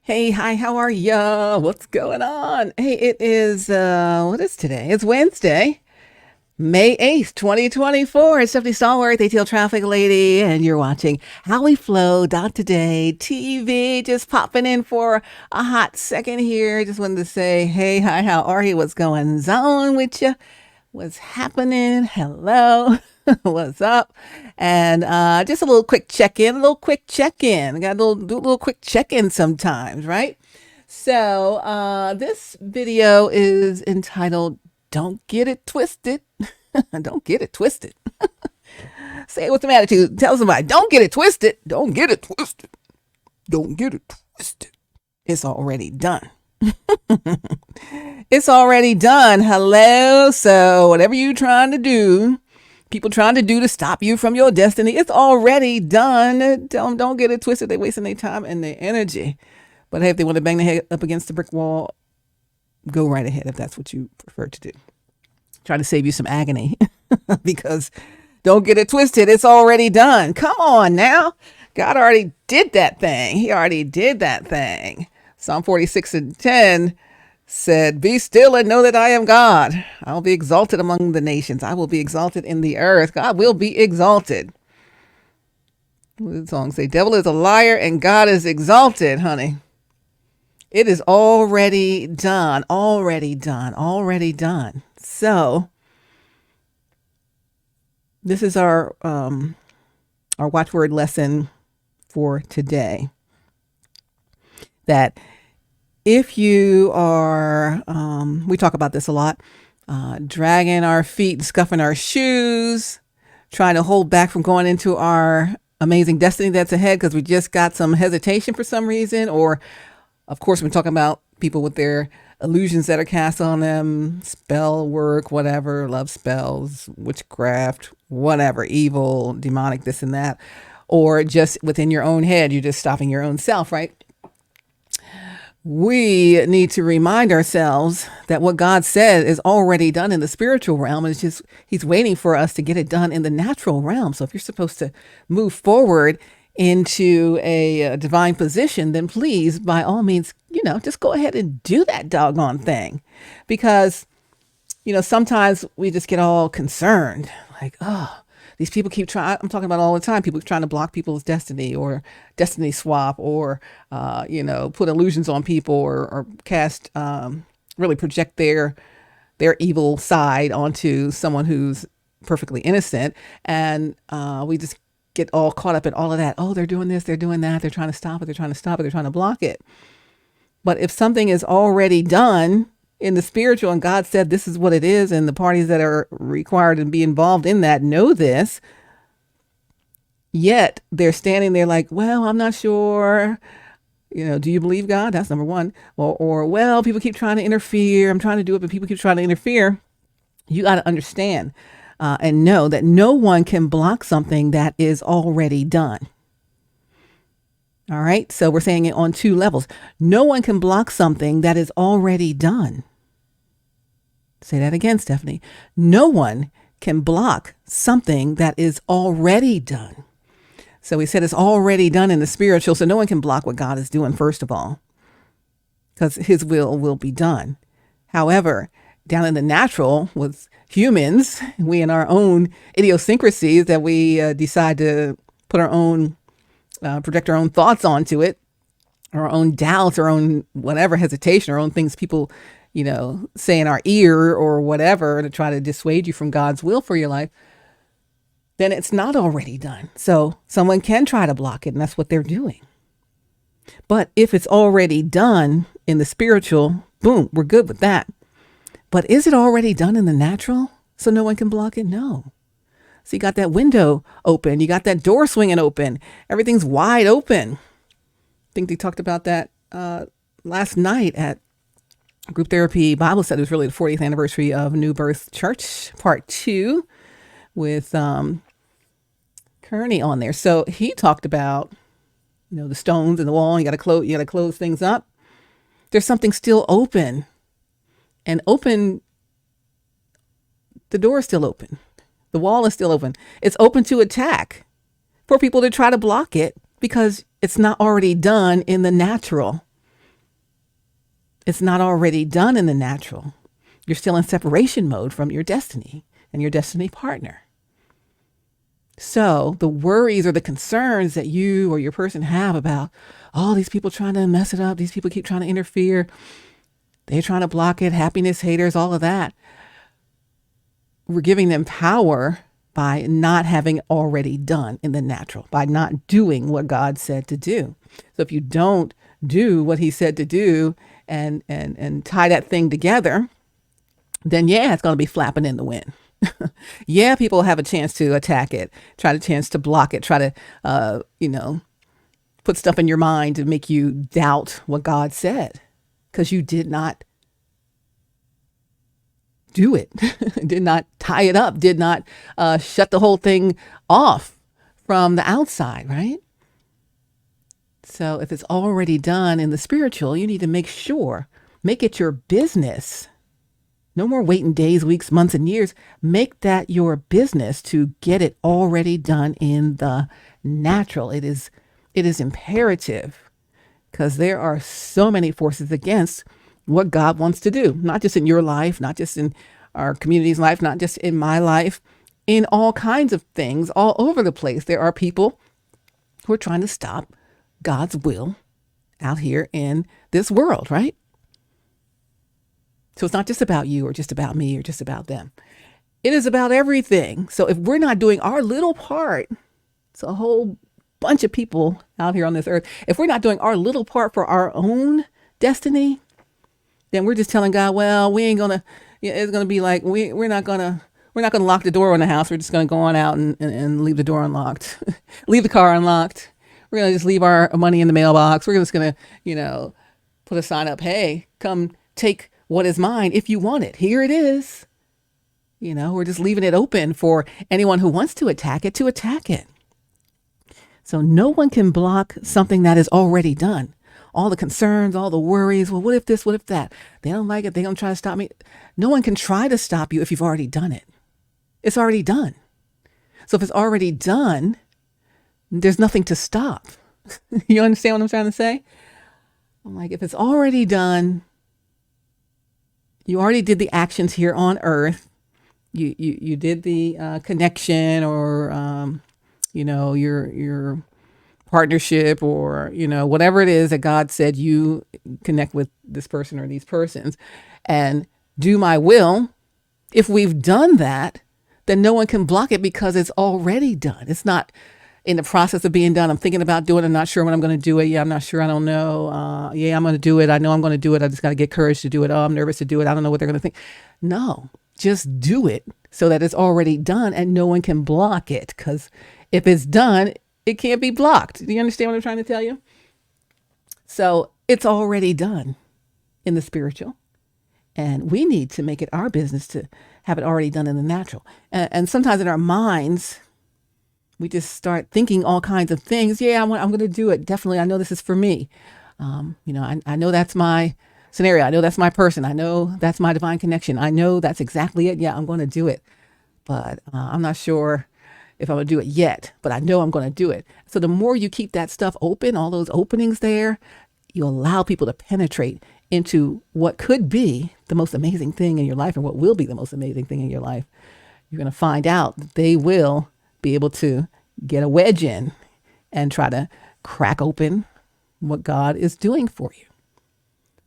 Hey, hi, how are ya? What's going on? Hey, it is, what is today? It's Wednesday, May 8th, 2024. It's Stephanie Stallworth, AtlTrafficLady, and you're watching HowWeFlow.Today-TV. Just popping in for a hot second here. Just wanted to say, hey, hi, how are you? What's going on with you? What's happening? Hello. What's up? And just a little quick check-in, a little quick check-in. Got to do a little quick check-in sometimes, right? So this video is entitled Don't Get It Twisted. Don't get it twisted. Say it with some attitude. Tell somebody, don't get it twisted. Don't get it twisted. Don't get it twisted. It's already done. It's already done. Hello. So whatever you're trying to do, people trying to do to stop you from your destiny, it's already done. Tell them don't get it twisted. They're wasting their time and their energy. But hey, if they want to bang their head up against the brick wall, go right ahead if that's what you prefer to do. Try to save you some agony because don't get it twisted. It's already done. Come on now. God already did that thing. He already did that thing. Psalm 46:10 said, be still and know that I am God. I will be exalted among the nations. I will be exalted in the earth. God will be exalted. What did the song say? Devil is a liar and God is exalted, honey. It is already done. Already done. Already done. So this is our watchword lesson for today. That if you are, we talk about this a lot, dragging our feet, scuffing our shoes, trying to hold back from going into our amazing destiny that's ahead because we just got some hesitation for some reason. Or, of course, we're talking about people with their illusions that are cast on them, spell work, whatever, love spells, witchcraft, whatever, evil, demonic, this and that. Or just within your own head, you're just stopping your own self, right? We need to remind ourselves that what God said is already done in the spiritual realm. It's just he's waiting for us to get it done in the natural realm. So if you're supposed to move forward into a divine position, then please, by all means, just go ahead and do that doggone thing. Because, sometimes we just get all concerned like, oh, these people keep trying. I'm talking about all the time. People trying to block people's destiny or destiny swap or, put illusions on people or cast, really project their evil side onto someone who's perfectly innocent. And we just get all caught up in all of that. Oh, they're doing this, they're doing that. They're trying to stop it. They're trying to stop it. They're trying to block it. But if something is already done in the spiritual and God said this is what it is, and the parties that are required to be involved in that know this, yet they're standing there like, well, I'm not sure. Do you believe God? That's number one. Or well, people keep trying to interfere. I'm trying to do it, but people keep trying to interfere. You got to understand and know that no one can block something that is already done. All right. So we're saying it on two levels. No one can block something that is already done. Say that again, Stephanie. No one can block something that is already done. So we said it's already done in the spiritual. So no one can block what God is doing, first of all, because his will be done. However, down in the natural with humans, we in our own idiosyncrasies that we decide to put our own, project our own thoughts onto it, our own doubts, our own whatever hesitation, our own things people say in our ear or whatever to try to dissuade you from God's will for your life, then it's not already done. So someone can try to block it, and that's what they're doing. But if it's already done in the spiritual, boom, we're good with that. But is it already done in the natural so no one can block it? No. So you got that window open. You got that door swinging open. Everything's wide open. I think they talked about that last night at Group Therapy Bible Study. It was really the 40th anniversary of New Birth Church, part 2, with Kearney on there. So he talked about, the stones in the wall. You got to close things up. There's something still open, and open. The door is still open. The wall is still open. It's open to attack for people to try to block it because it's not already done in the natural. It's not already done in the natural. You're still in separation mode from your destiny and your destiny partner. So the worries or the concerns that you or your person have about all these people trying to mess it up, these people keep trying to interfere, they're trying to block it, happiness haters, all of that. We're giving them power by not having already done in the natural, by not doing what God said to do. So if you don't do what he said to do and tie that thing together, then yeah, it's going to be flapping in the wind. Yeah, people have a chance to attack it, try a chance to block it, try to, put stuff in your mind to make you doubt what God said because you did not do it, did not tie it up, did not shut the whole thing off from the outside, right? So if it's already done in the spiritual, you need to make it your business. No more waiting days, weeks, months, and years. Make that your business to get it already done in the natural. It is imperative because there are so many forces against what God wants to do, not just in your life, not just in our community's life, not just in my life, in all kinds of things all over the place. There are people who are trying to stop God's will out here in this world, right? So it's not just about you or just about me or just about them. It is about everything. So if we're not doing our little part, it's a whole bunch of people out here on this earth. If we're not doing our little part for our own destiny, then we're just telling God, well, we ain't going to, it's going to be like, we're not going to lock the door on the house. We're just going to go on out and leave the door unlocked, leave the car unlocked. We're going to just leave our money in the mailbox. We're just going to, put a sign up. Hey, come take what is mine if you want it. Here it is. We're just leaving it open for anyone who wants to attack it. So no one can block something that is already done. All the concerns, all the worries. Well, what if this, what if that? They don't like it. They're going to try to stop me. No one can try to stop you if you've already done it. It's already done. So if it's already done, there's nothing to stop. You understand what I'm trying to say? I'm like, if it's already done, you already did the actions here on earth. You did the connection or, your partnership or, whatever it is that God said you connect with this person or these persons and do my will. If we've done that, then no one can block it because it's already done. It's not in the process of being done. I'm thinking about doing it. I'm not sure when I'm going to do it. Yeah, I'm not sure. I don't know. I'm going to do it. I know I'm going to do it. I just got to get courage to do it. Oh, I'm nervous to do it. I don't know what they're going to think. No, just do it so that it's already done and no one can block it. Because if it's done, it can't be blocked. Do you understand what I'm trying to tell you? So it's already done in the spiritual. And we need to make it our business to have it already done in the natural. And sometimes in our minds, we just start thinking all kinds of things. Yeah, I'm going to do it. Definitely. I know this is for me. I know that's my scenario. I know that's my person. I know that's my divine connection. I know that's exactly it. Yeah, I'm going to do it. But I'm not sure if I'm going to do it yet, but I know I'm going to do it. So the more you keep that stuff open, all those openings there, you allow people to penetrate into what could be the most amazing thing in your life and what will be the most amazing thing in your life. You're going to find out that they will be able to get a wedge in and try to crack open what God is doing for you.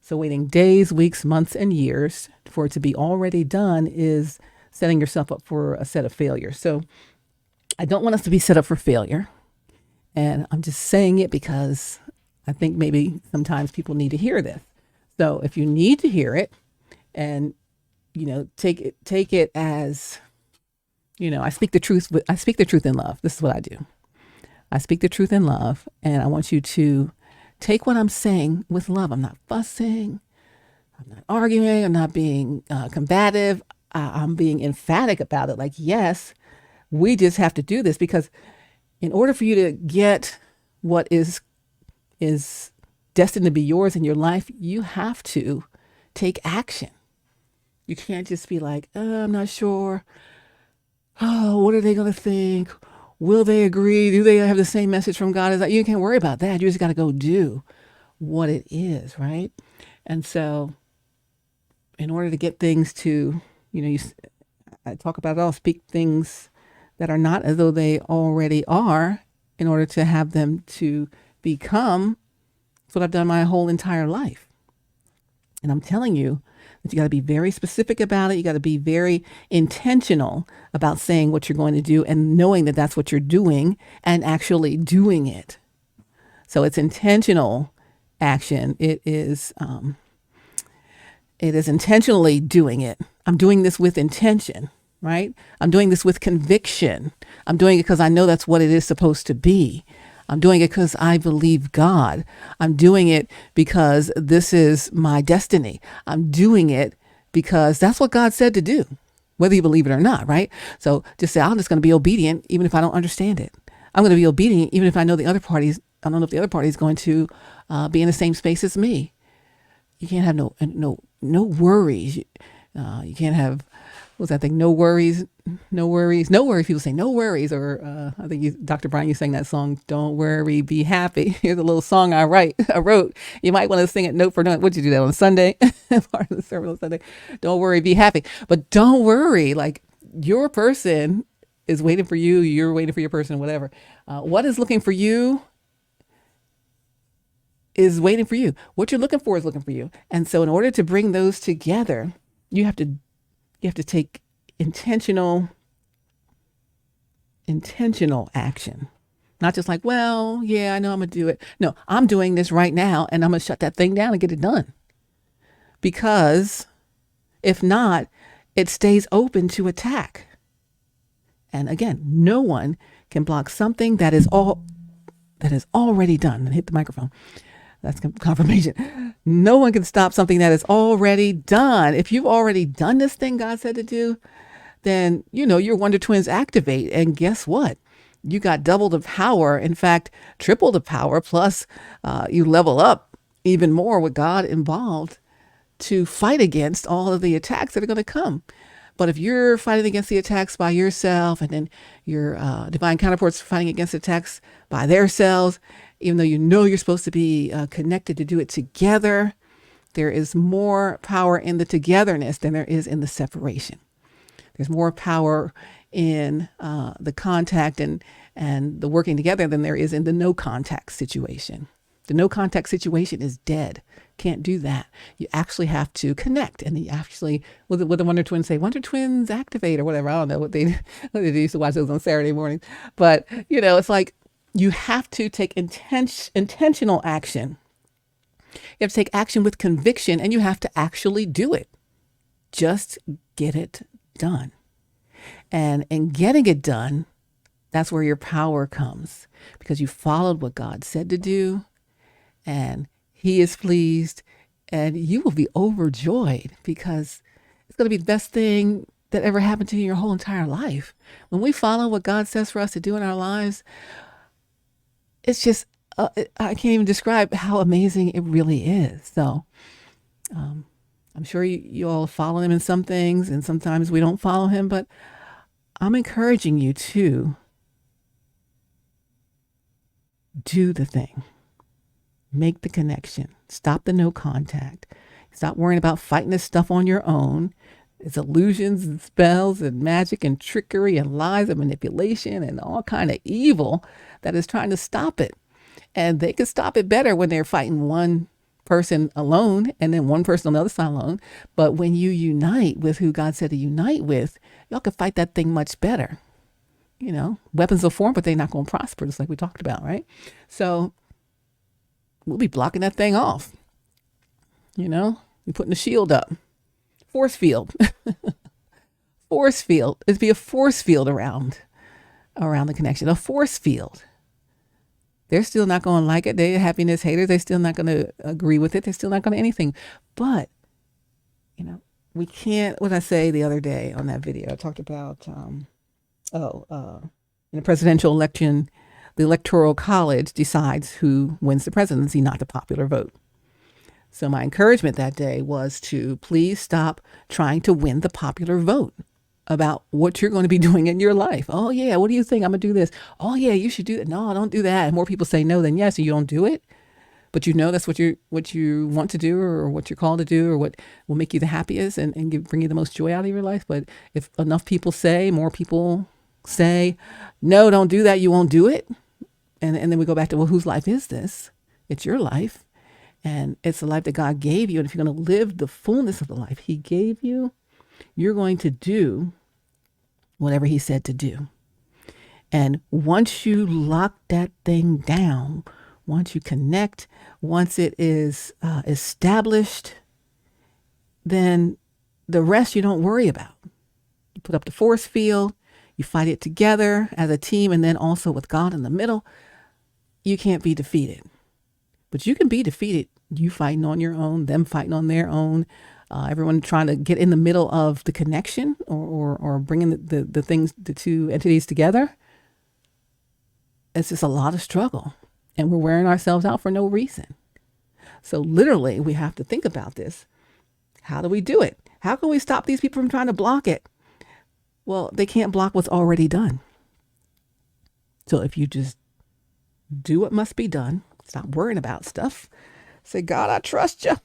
So waiting days, weeks, months, and years for it to be already done is setting yourself up for a set of failures. So I don't want us to be set up for failure. And I'm just saying it because I think maybe sometimes people need to hear this. So if you need to hear it and, take it as, I speak the truth in love. This is what I do. I speak the truth in love, and I want you to take what I'm saying with love. I'm not fussing. I'm not arguing. I'm not being combative. I'm being emphatic about it. Like, yes, we just have to do this because in order for you to get what is destined to be yours in your life, you have to take action. You can't just be like, I'm not sure. Oh, what are they going to think? Will they agree? Do they have the same message from God as that? You can't worry about that. You just got to go do what it is, right? And so in order to get things to, I talk about it all, speak things that are not as though they already are in order to have them to become. That's what I've done my whole entire life. And I'm telling you that you got to be very specific about it. You got to be very intentional about saying what you're going to do and knowing that that's what you're doing and actually doing it. So it's intentional action. It is intentionally doing it. I'm doing this with intention, right? I'm doing this with conviction. I'm doing it because I know that's what it is supposed to be. I'm doing it because I believe God. I'm doing it because this is my destiny. I'm doing it because that's what God said to do, whether you believe it or not, right? So just say, I'm just going to be obedient even if I don't understand it. I'm going to be obedient even if I know I don't know if the other party is going to be in the same space as me. You can't have no worries. You can't have, what's that thing? No worries. People say no worries. Or I think Dr. Brian, you sang that song, Don't Worry, Be Happy. Here's a little song I wrote. You might want to sing it note for note. Would you do that on Sunday? Part of the sermon on Sunday. Don't worry, be happy. But don't worry, like your person is waiting for you. You're waiting for your person, whatever. What is looking for you is waiting for you. What you're looking for is looking for you. And so in order to bring those together, you have to take intentional action. Not just like, well, yeah, I know I'm going to do it. No, I'm doing this right now and I'm going to shut that thing down and get it done. Because if not, it stays open to attack. And again, no one can block something that is already done. And hit the microphone. That's confirmation. No one can stop something that is already done. If you've already done this thing God said to do, then, your Wonder Twins activate. And guess what? You got double the power. In fact, triple the power. Plus, you level up even more with God involved to fight against all of the attacks that are going to come. But if you're fighting against the attacks by yourself, and then your divine counterparts fighting against attacks by themselves, even though you're supposed to be connected to do it together, there is more power in the togetherness than there is in the separation. There's more power in the contact and the working together than there is in the no contact situation. The no contact situation is dead. Can't do that. You actually have to connect. And you actually, what the Wonder Twins say, Wonder Twins activate or whatever. I don't know what they used to watch those on Saturday mornings. But, it's like you have to take intentional action. You have to take action with conviction, and you have to actually do it. Just get it done. And in getting it done, that's where your power comes, because you followed what God said to do, and He is pleased, and you will be overjoyed because it's going to be the best thing that ever happened to you your whole entire life. When we follow what God says for us to do in our lives, it's just, I can't even describe how amazing it really is. So I'm sure you all follow Him in some things, and sometimes we don't follow Him, but I'm encouraging you to do the thing. Make the connection. Stop the no contact. Stop worrying about fighting this stuff on your own. It's illusions and spells and magic and trickery and lies and manipulation and all kind of evil that is trying to stop it. And they can stop it better when they're fighting one person alone and then one person on the other side alone. But when you unite with who God said to unite with, y'all can fight that thing much better. Weapons will form, but they're not going to prosper, just like we talked about, right? So we'll be blocking that thing off. We're putting the shield up. Force field. Force field. It'd be a force field around the connection. A force field. They're still not going to like it. They're happiness haters. They're still not going to agree with it. They're still not going to anything. But, we can't, what I say the other day on that video, I talked about, in the presidential election, the Electoral College decides who wins the presidency, not the popular vote. So my encouragement that day was to please stop trying to win the popular vote about what you're going to be doing in your life. Oh yeah, what do you think? I'm going to do this. Oh yeah, you should do that. No, don't do that. And more people say no than yes, and you don't do it. but you know that's what you want to do, or what you're called to do, or what will make you the happiest and bring you the most joy out of your life. But if enough people say, more people say, no, don't do that, you won't do it. And then we go back to, well, whose life is this? It's your life. And it's the life that God gave you. And if you're going to live the fullness of the life he gave you, you're going to do whatever he said to do. And once you lock that thing down, once you connect, once it is established, then the rest you don't worry about. You put up the force field, you fight it together as a team, and then also with God in the middle. You can't be defeated. But you can be defeated. You fighting on your own, them fighting on their own, everyone trying to get in the middle of the connection, or bringing the things, the two entities together. It's just a lot of struggle, and we're wearing ourselves out for no reason. So literally, we have to think about this. How do we do it? How can we stop these people from trying to block it? Well, they can't block what's already done. So if you just do what must be done, stop worrying about stuff. Say, God, I trust you.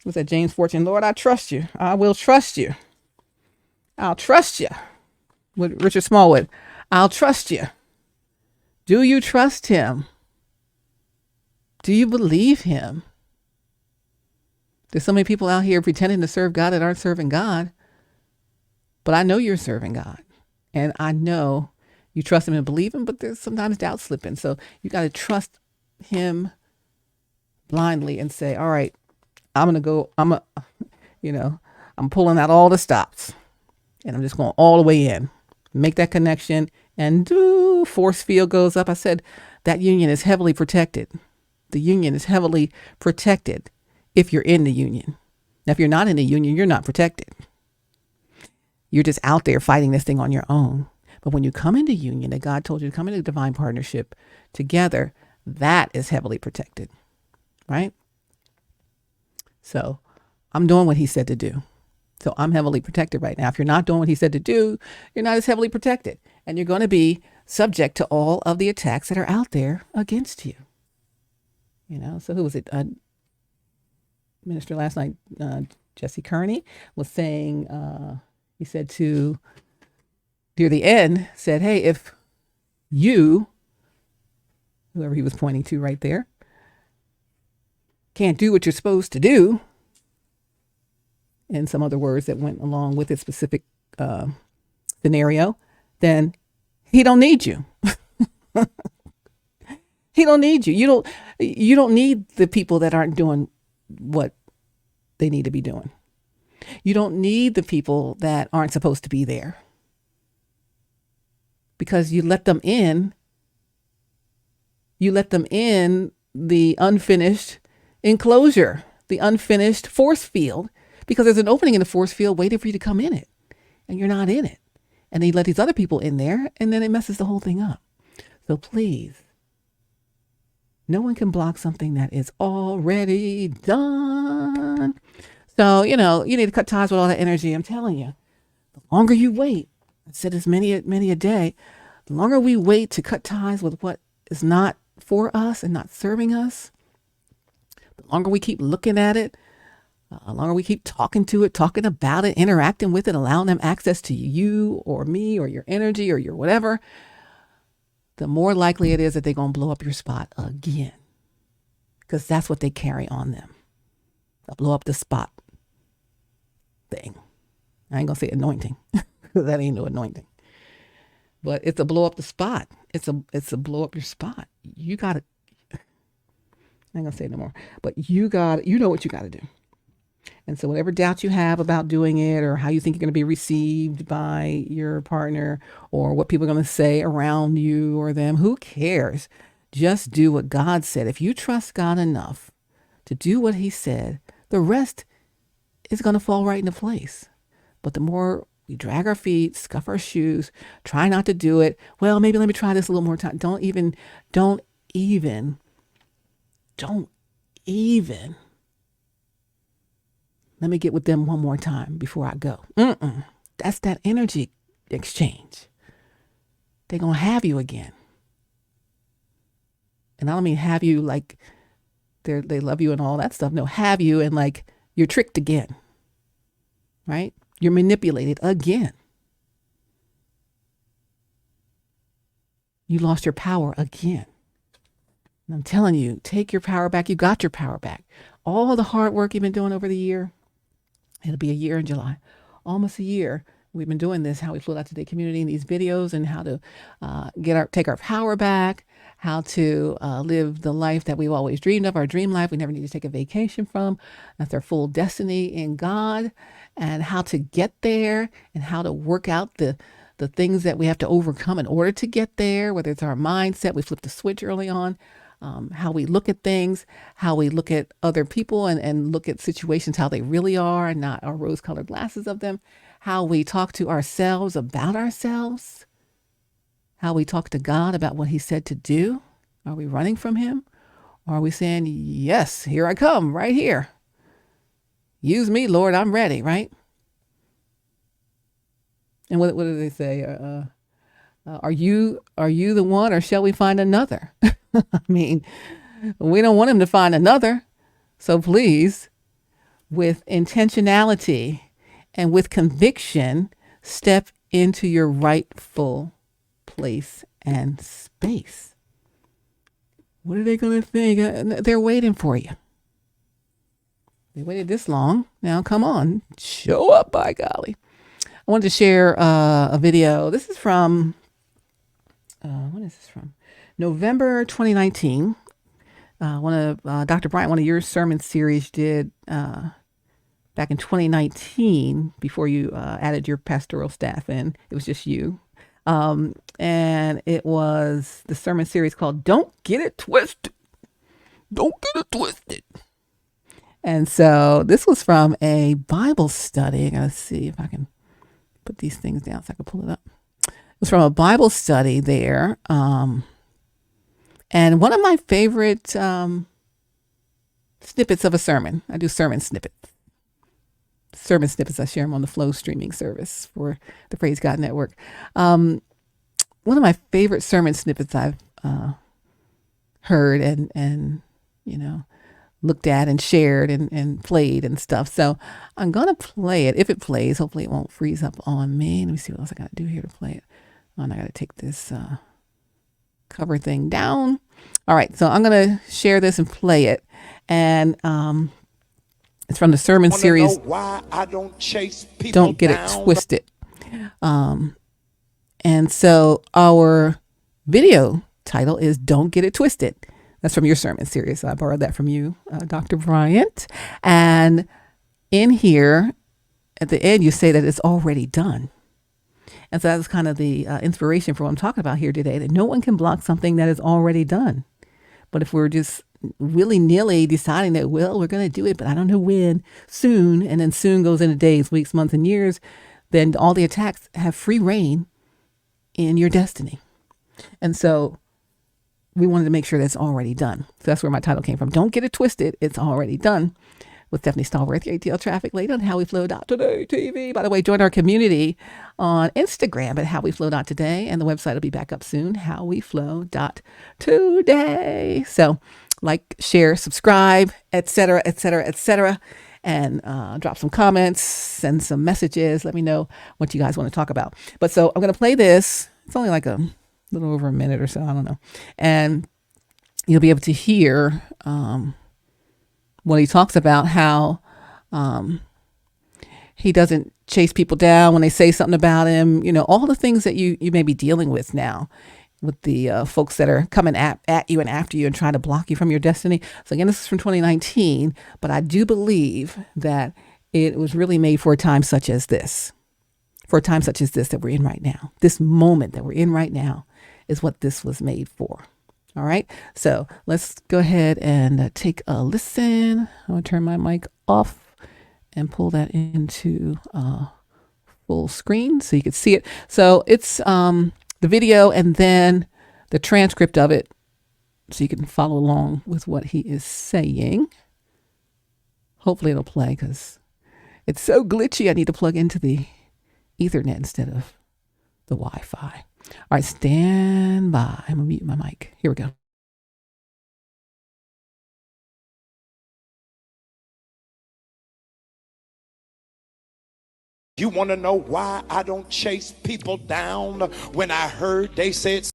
What's that, James 14? Lord, I trust you. I will trust you. I'll trust you. With Richard Smallwood, I'll trust you. Do you trust him? Do you believe him? There's so many people out here pretending to serve God that aren't serving God. But I know you're serving God. And I know you trust him and believe him, but there's sometimes doubt slipping. So you got to trust him blindly and say, all right, I'm pulling out all the stops, and I'm just going all the way in, make that connection, and force field goes up. I said that union is heavily protected. The union is heavily protected if you're in the union. Now, if you're not in the union, you're not protected. You're just out there fighting this thing on your own. But when you come into union, that God told you to come into divine partnership together, that is heavily protected, right? So I'm doing what he said to do. So I'm heavily protected right now. If you're not doing what he said to do, you're not as heavily protected. And you're going to be subject to all of the attacks that are out there against you. So who was it? Minister last night, Jesse Kearney, was saying, he said to, near the end, said, hey, if you, whoever he was pointing to right there, can't do what you're supposed to do, and some other words that went along with this specific scenario, then he don't need you. He don't need you. You don't need the people that aren't doing what they need to be doing. You don't need the people that aren't supposed to be there, because you let them in. You let them in the unfinished enclosure, the unfinished force field, because there's an opening in the force field waiting for you to come in it, and you're not in it. And then you let these other people in there, and then it messes the whole thing up. So please, no one can block something that is already done. So, you need to cut ties with all that energy. I'm telling you, the longer you wait, I said this many a day, the longer we wait to cut ties with what is not for us and not serving us, the longer we keep looking at it, the longer we keep talking to it, talking about it, interacting with it, allowing them access to you or me or your energy or your whatever, the more likely it is that they're going to blow up your spot again. Because that's what they carry on them. They'll blow up the spot thing. I ain't going to say anointing, because that ain't no anointing. But it's a blow up the spot. It's a blow up your spot. You got to, I ain't going to say it no more, but you know what you got to do. And so whatever doubt you have about doing it, or how you think you're going to be received by your partner, or what people are going to say around you or them, who cares? Just do what God said. If you trust God enough to do what he said, the rest is going to fall right into place. But the more we drag our feet, scuff our shoes, try not to do it. Well, maybe let me try this a little more time. Don't even let me get with them one more time before I go. That's that energy exchange. They're going to have you again. And I don't mean have you like they love you and all that stuff. No, have you, and like you're tricked again, right? You're manipulated again. You lost your power again. And I'm telling you, take your power back. You got your power back. All the hard work you've been doing over the year, it'll be a year in July, almost a year. We've been doing this, How We Flow Out Today community, in these videos, and how to take our power back, how to live the life that we've always dreamed of, our dream life we never need to take a vacation from. That's our full destiny in God, and how to get there, and how to work out the things that we have to overcome in order to get there, whether it's our mindset. We flipped the switch early on. How we look at things, how we look at other people and look at situations, how they really are, and not our rose-colored glasses of them, how we talk to ourselves about ourselves, how we talk to God about what he said to do. Are we running from him? Or are we saying, yes, here I come, right here. Use me, Lord, I'm ready, right? And what do they say? Are you the one, or shall we find another? I mean, we don't want him to find another. So please, with intentionality and with conviction, step into your rightful place and space. What are they going to think? They're waiting for you. They waited this long. Now, come on, show up, by golly. I wanted to share a video. This is from, when is this from? November 2019. One of Dr. Bryant, one of your sermon series did back in 2019 before you added your pastoral staff in. It was just you. And it was the sermon series called Don't Get It Twisted. Don't Get It Twisted. And so this was from a Bible study. I gotta see if I can put these things down so I can pull it up. It was from a Bible study there. And one of my favorite snippets of a sermon, I do sermon snippets. Sermon snippets, I share them on the Flow streaming service for the Praise God Network. One of my favorite sermon snippets I've heard and looked at and shared and played and stuff. So I'm going to play it. If it plays, hopefully it won't freeze up on me. Let me see what else I got to do here to play it. And I got to take this cover thing down. All right, so I'm going to share this and play it. And it's from the sermon series, Why I don't chase people Don't Get It Twisted. And so our video title is Don't Get It Twisted. That's from your sermon series. So I borrowed that from you, Dr. Bryant. And in here, at the end, you say that it's already done. And so that's kind of the inspiration for what I'm talking about here today, that no one can block something that is already done. But if we're just willy-nilly deciding that, well, we're going to do it, but I don't know when, soon, and then soon goes into days, weeks, months, and years, then all the attacks have free reign in your destiny. And so we wanted to make sure that's already done. So that's where my title came from. Don't Get It Twisted. It's already done. With Stephanie Stallworth, your AtlTrafficLady on HowWeFlow.Today-TV. By the way, join our community on Instagram at HowWeFlow.Today, and the website will be back up soon, HowWeFlow.Today. So like, share, subscribe, etc., etc., etc., and drop some comments, send some messages. Let me know what you guys want to talk about. But so I'm going to play this. It's only like a little over a minute or so. I don't know. And you'll be able to hear when he talks about how he doesn't chase people down when they say something about him, all the things that you may be dealing with now with the folks that are coming at you and after you and trying to block you from your destiny. So again, this is from 2019, but I do believe that it was really made for a time such as this, that we're in right now. This moment that we're in right now is what this was made for. All right, so let's go ahead and take a listen. I'm going to turn my mic off and pull that into full screen so you can see it. So it's the video and then the transcript of it so you can follow along with what he is saying. Hopefully it'll play because it's so glitchy. I need to plug into the Ethernet instead of the Wi-Fi. All right, stand by. I'm going to mute my mic. Here we go. You want to know why I don't chase people down when I heard they said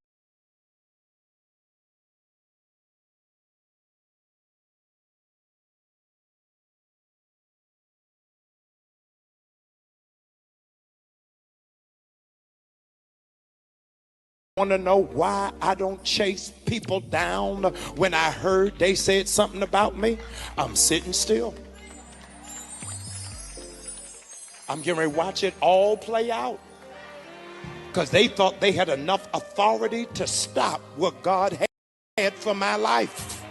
want to know why I don't chase people down when I heard they said something about me? I'm sitting still. I'm getting ready to watch it all play out. Because they thought they had enough authority to stop what God had for my life.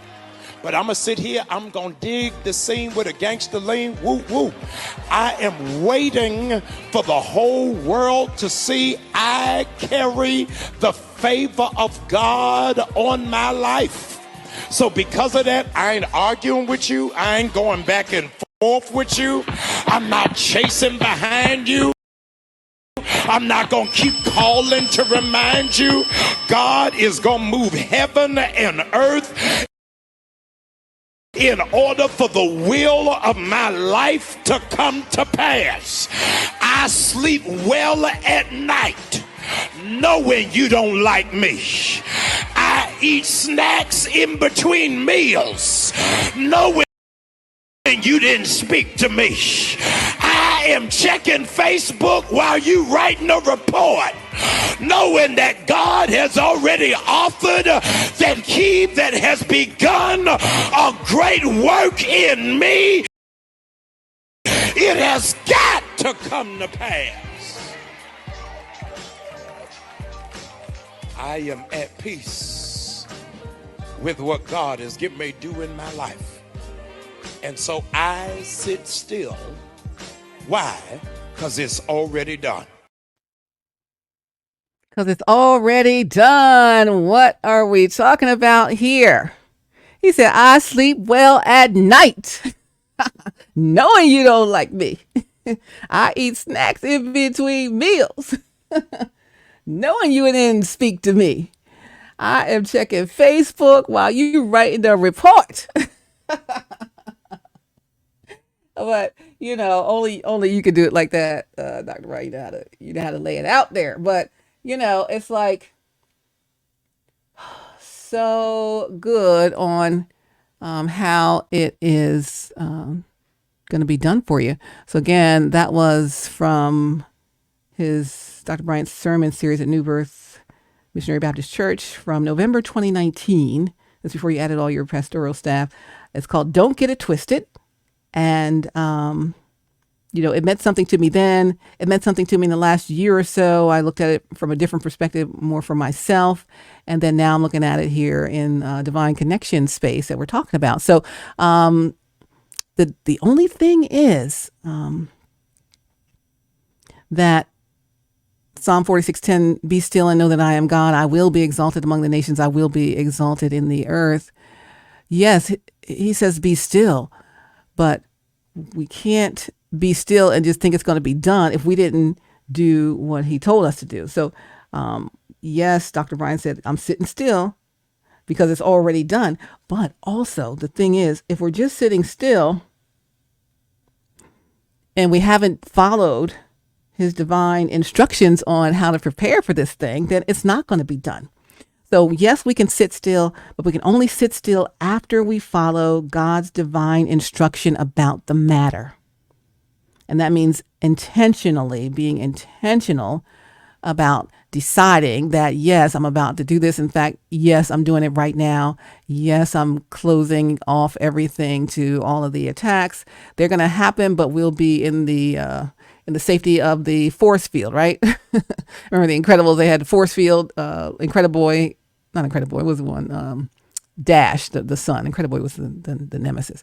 But I'm going to sit here, I'm going to dig the scene with a gangster lean, woo woo. I am waiting for the whole world to see I carry the favor of God on my life. So because of that, I ain't arguing with you. I ain't going back and forth with you. I'm not chasing behind you. I'm not going to keep calling to remind you. God is going to move heaven and earth in order for the will of my life to come to pass. I sleep well at night, knowing you don't like me. I eat snacks in between meals, knowing you didn't speak to me. I am checking Facebook while you writing a report, knowing that God has already offered that he that has begun a great work in me, it has got to come to pass. I am at peace with what God is getting me to do in my life. And so I sit still. Why? Because it's already done. Because it's already done. What are we talking about here? He said, I sleep well at night, knowing you don't like me. I eat snacks in between meals, knowing you didn't speak to me. I am checking Facebook while you writing the report. But only you could do it like that, Dr. Wright. You know how to lay it out there. But it's like so good on how it is going to be done for you. So again, that was from his Dr. Bryant's sermon series at New Birth Missionary Baptist Church from November 2019. That's before you added all your pastoral staff. It's called "Don't Get It Twisted." And, it meant something to me then. It meant something to me in the last year or so. I looked at it from a different perspective, more for myself. And then now I'm looking at it here in divine connection space that we're talking about. So the only thing is that Psalm 46:10, be still and know that I am God. I will be exalted among the nations. I will be exalted in the earth. Yes, he says, be still. But we can't be still and just think it's going to be done if we didn't do what he told us to do. So, yes, Dr. Brian said, I'm sitting still because it's already done. But also the thing is, if we're just sitting still and we haven't followed his divine instructions on how to prepare for this thing, then it's not going to be done. So yes, we can sit still, but we can only sit still after we follow God's divine instruction about the matter. And that means intentionally, being intentional about deciding that, yes, I'm about to do this. In fact, yes, I'm doing it right now. Yes, I'm closing off everything to all of the attacks. They're going to happen, but we'll be in the safety of the force field, right? Remember the Incredibles? They had the force field, Incrediboy. Not Incrediboy, was the one, Dash, the son. Incrediboy was the nemesis.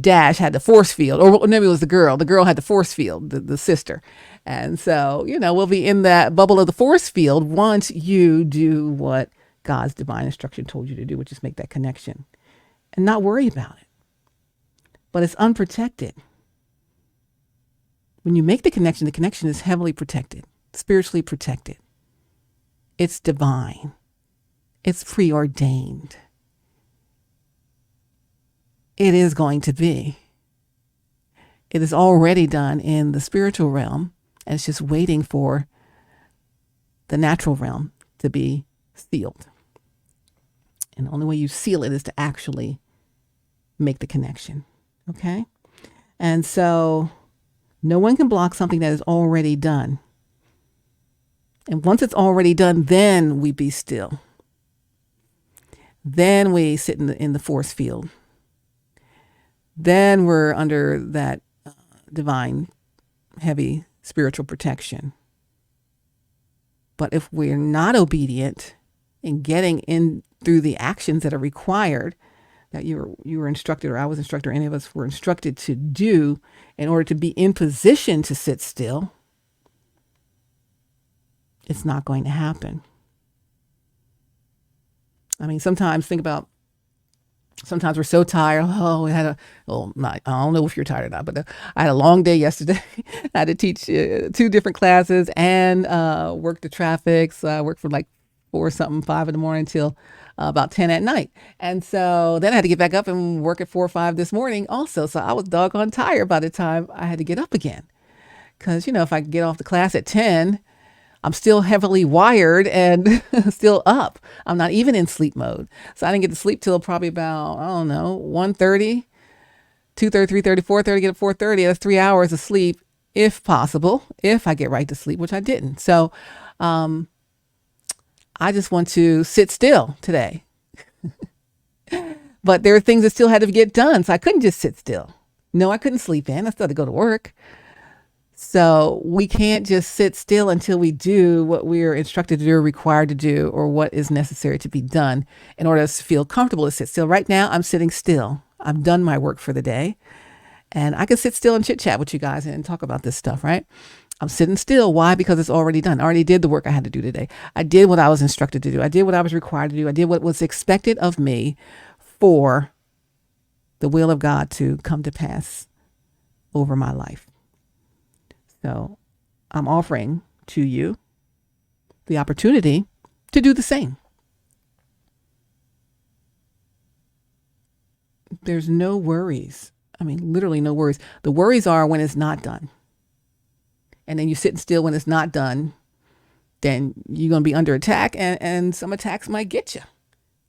Dash had the force field, or maybe it was the girl. The girl had the force field, the sister. And so, we'll be in that bubble of the force field once you do what God's divine instruction told you to do, which is make that connection and not worry about it. But it's unprotected. When you make the connection is heavily protected, spiritually protected. It's divine. It's preordained. It is going to be. It is already done in the spiritual realm. And it's just waiting for the natural realm to be sealed. And the only way you seal it is to actually make the connection. Okay? And so no one can block something that is already done. And once it's already done, then we be still. Then we sit in the force field. Then we're under that divine, heavy spiritual protection. But if we're not obedient in getting in through the actions that are required, that you were instructed, or I was instructed, or any of us were instructed to do in order to be in position to sit still, it's not going to happen. I mean, sometimes we're so tired. Oh, I don't know if you're tired or not, but I had a long day yesterday. I had to teach 2 different classes and work the traffic. So I worked from like 5 in the morning till about 10 at night. And so then I had to get back up and work at 4 or 5 this morning also. So I was doggone tired by the time I had to get up again. Because, if I get off the class at 10, I'm still heavily wired and still up. I'm not even in sleep mode. So I didn't get to sleep till probably about, 1:30, 2:30, 3:30, 4:30, get up 4:30. That's 3 hours of sleep, if possible, if I get right to sleep, which I didn't. So I just want to sit still today. But there are things that still had to get done. So I couldn't just sit still. No, I couldn't sleep in. I still had to go to work. So we can't just sit still until we do what we're instructed to do or required to do, or what is necessary to be done in order to feel comfortable to sit still. Right now, I'm sitting still. I've done my work for the day, and I can sit still and chit chat with you guys and talk about this stuff, right? I'm sitting still. Why? Because it's already done. I already did the work I had to do today. I did what I was instructed to do. I did what I was required to do. I did what was expected of me for the will of God to come to pass over my life. So I'm offering to you the opportunity to do the same. There's no worries. I mean, literally no worries. The worries are when it's not done. And then you're sitting still when it's not done. Then you're going to be under attack, and some attacks might get you.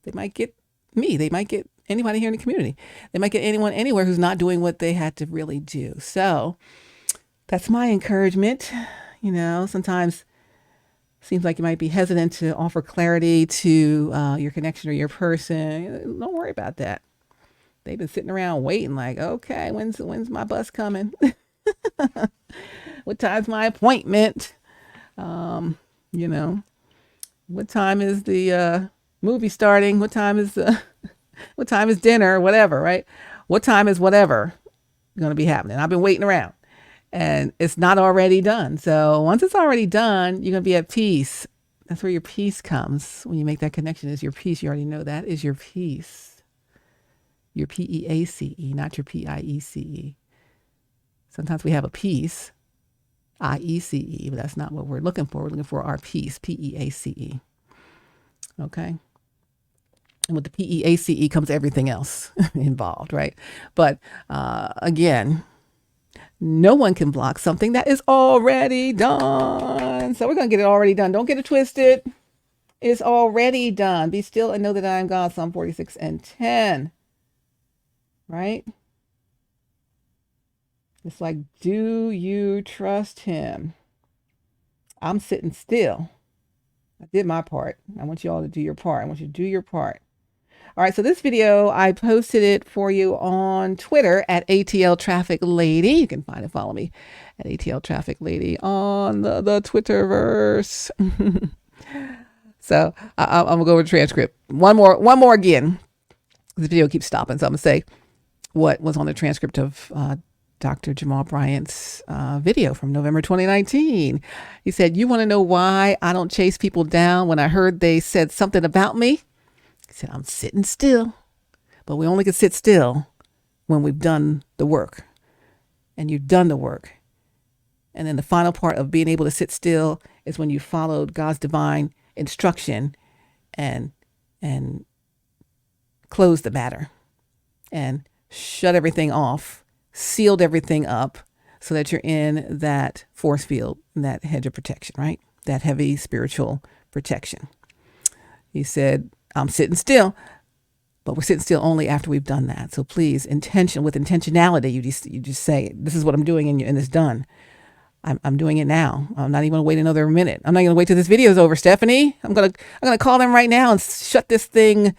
They might get me. They might get anybody here in the community. They might get anyone anywhere who's not doing what they had to really do. So that's my encouragement. Sometimes it seems like you might be hesitant to offer clarity to your connection or your person. Don't worry about that. They've been sitting around waiting like, okay, when's my bus coming? What time's my appointment? What time is the movie starting? What time is dinner? Whatever, right? What time is whatever going to be happening? I've been waiting around. And it's not already done. So once it's already done, you're going to be at peace. That's where your peace comes. When you make that connection, is your peace. You already know that is your peace. Your P-E-A-C-E, not your P-I-E-C-E. Sometimes we have a peace, I-E-C-E, but that's not what we're looking for. We're looking for our peace, P-E-A-C-E. Okay? And with the P-E-A-C-E comes everything else involved, right? But again, no one can block something that is already done. So we're going to get it already done. Don't get it twisted. It's already done. Be still and know that I am God. Psalm 46:10. Right? It's like, do you trust him? I'm sitting still. I did my part. I want you all to do your part. I want you to do your part. All right, so this video, I posted it for you on Twitter at AtlTrafficLady. You can find and follow me at AtlTrafficLady on the Twitterverse. So I'm going to go over the transcript. One more again. This video keeps stopping, so I'm going to say what was on the transcript of Dr. Jamal Bryant's video from November 2019. He said, you want to know why I don't chase people down when I heard they said something about me? He said, I'm sitting still, but we only can sit still when we've done the work, and you've done the work. And then the final part of being able to sit still is when you followed God's divine instruction and closed the matter and shut everything off, sealed everything up so that you're in that force field, that hedge of protection, right? That heavy spiritual protection. He said, I'm sitting still, but we're sitting still only after we've done that. So please, with intentionality, you just say, this is what I'm doing, and it's done. I'm doing it now. I'm not even going to wait another minute. I'm not going to wait till this video is over, Stephanie. I'm going to call them right now and shut this thing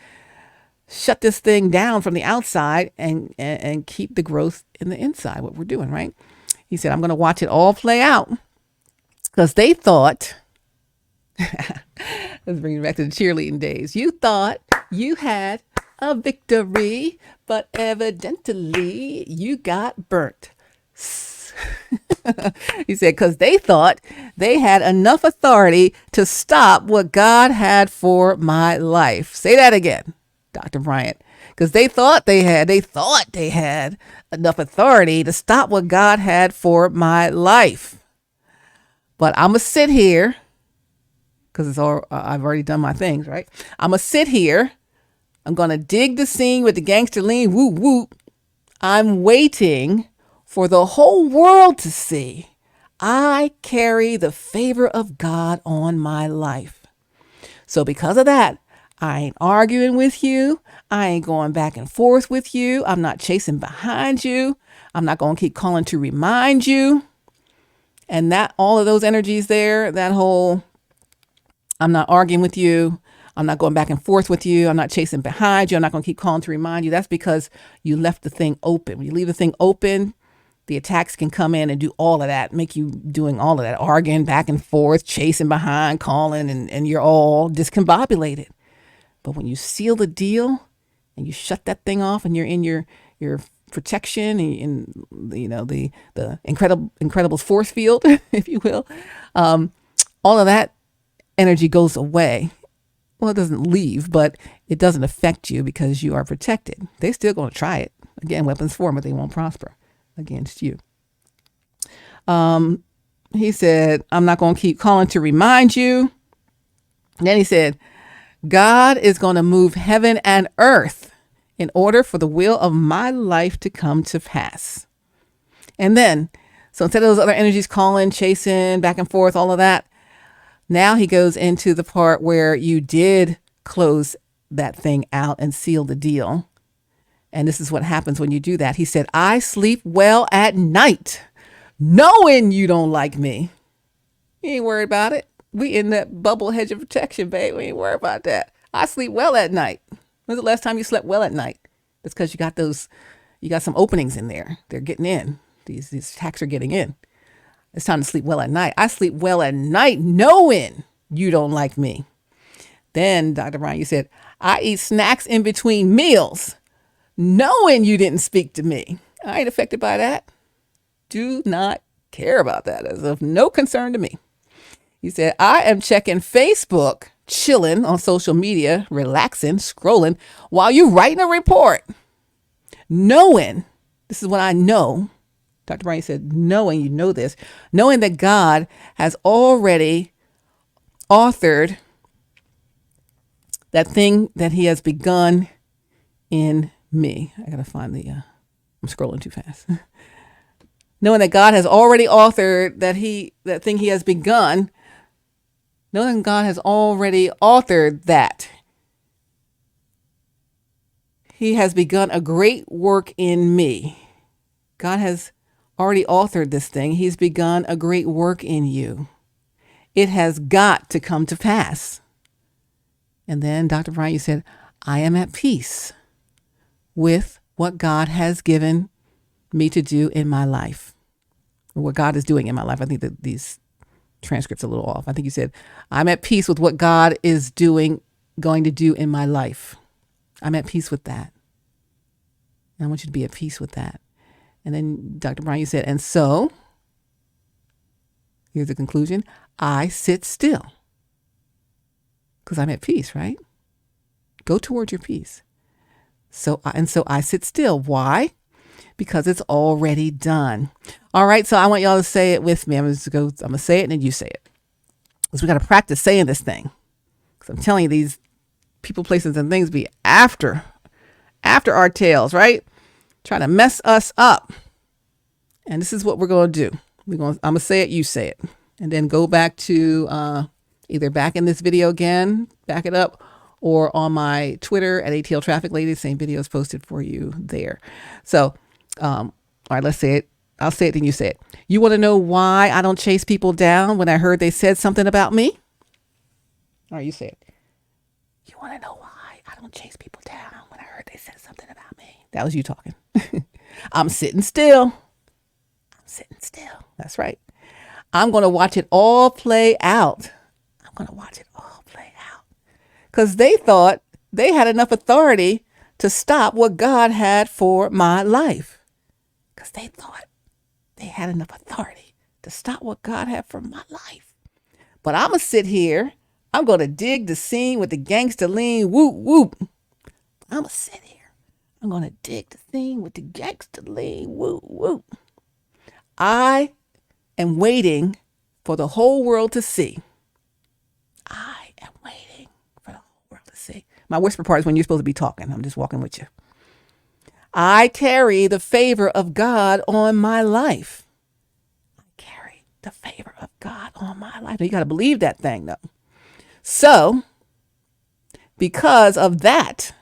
down from the outside and keep the growth in the inside, what we're doing, right? He said, I'm going to watch it all play out because they thought, let's bring it back to the cheerleading days. You thought you had a victory, but evidently you got burnt. He said, because they thought they had enough authority to stop what God had for my life. Say that again, Dr. Bryant. Because they thought they had enough authority to stop what God had for my life. But I'm going to sit here, because I've already done my things, right? I'm going to sit here. I'm going to dig the scene with the gangster lean, whoop, whoop. I'm waiting for the whole world to see I carry the favor of God on my life. So because of that, I ain't arguing with you. I ain't going back and forth with you. I'm not chasing behind you. I'm not going to keep calling to remind you. And that all of those energies there, that whole, I'm not arguing with you. I'm not going back and forth with you. I'm not chasing behind you. I'm not going to keep calling to remind you. That's because you left the thing open. When you leave the thing open, the attacks can come in and do all of that, make you doing all of that, arguing back and forth, chasing behind, calling, and you're all discombobulated. But when you seal the deal and you shut that thing off and you're in your protection and the incredible force field, if you will, all of that energy goes away. Well, it doesn't leave, but it doesn't affect you because you are protected. They're still going to try it. Again, weapons form, but they won't prosper against you. He said, I'm not going to keep calling to remind you. And then he said, God is going to move heaven and earth in order for the will of my life to come to pass. And then, so instead of those other energies calling, chasing, back and forth, all of that, now he goes into the part where you did close that thing out and seal the deal. And this is what happens when you do that. He said, I sleep well at night, knowing you don't like me. You ain't worried about it. We in that bubble hedge of protection, babe. We ain't worried about that. I sleep well at night. When's the last time you slept well at night? That's because you got some openings in there. They're getting in. These attacks are getting in. It's time to sleep well at night. I sleep well at night knowing you don't like me. Then, Dr. Brian, you said, I eat snacks in between meals knowing you didn't speak to me. I ain't affected by that. Do not care about that. As of no concern to me. You said, I am checking Facebook, chilling on social media, relaxing, scrolling while you writing a report. Knowing, this is what I know. Dr. Brian said, knowing, you know this, knowing that God has already authored that thing that he has begun in me. I got to find I'm scrolling too fast. Knowing that God has already authored that thing he has begun, knowing God has already authored that. He has begun a great work in me. God has already authored this thing. He's begun a great work in you. It has got to come to pass. And then, Dr. Brian, you said, I am at peace with what God has given me to do in my life, or what God is doing in my life. I think that these transcripts are a little off. I think you said, I'm at peace with what God is going to do in my life. I'm at peace with that. And I want you to be at peace with that. And then Dr. Brian, you said, and so, here's the conclusion, I sit still. Because I'm at peace, right? Go towards your peace. So I sit still. Why? Because it's already done. All right, so I want y'all to say it with me. I'm going to say it and then you say it. Because we got to practice saying this thing. Because I'm telling you, these people, places, and things be after our tails, right? Trying to mess us up. And this is what we're going to do. I'm going to say it, you say it. And then go back to either back in this video again, back it up, or on my Twitter at AtlTrafficLady. The same video is posted for you there. So, all right, let's say it. I'll say it, then you say it. You want to know why I don't chase people down when I heard they said something about me? All right, you say it. You want to know why I don't chase people down when I heard they said something about me? That was you talking. I'm sitting still. I'm sitting still. That's right. I'm going to watch it all play out. I'm going to watch it all play out. Because they thought they had enough authority to stop what God had for my life. Because they thought they had enough authority to stop what God had for my life. But I'm going to sit here. I'm going to dig the scene with the gangster lean. Whoop, whoop. I'm going to sit here. I'm going to dig the scene with the gangster lean. Whoop, whoop. I am waiting for the whole world to see. I am waiting for the whole world to see. My whisper part is when you're supposed to be talking. I'm just walking with you. I carry the favor of God on my life. I carry the favor of God on my life. Now, you got to believe that thing, though. So, because of that,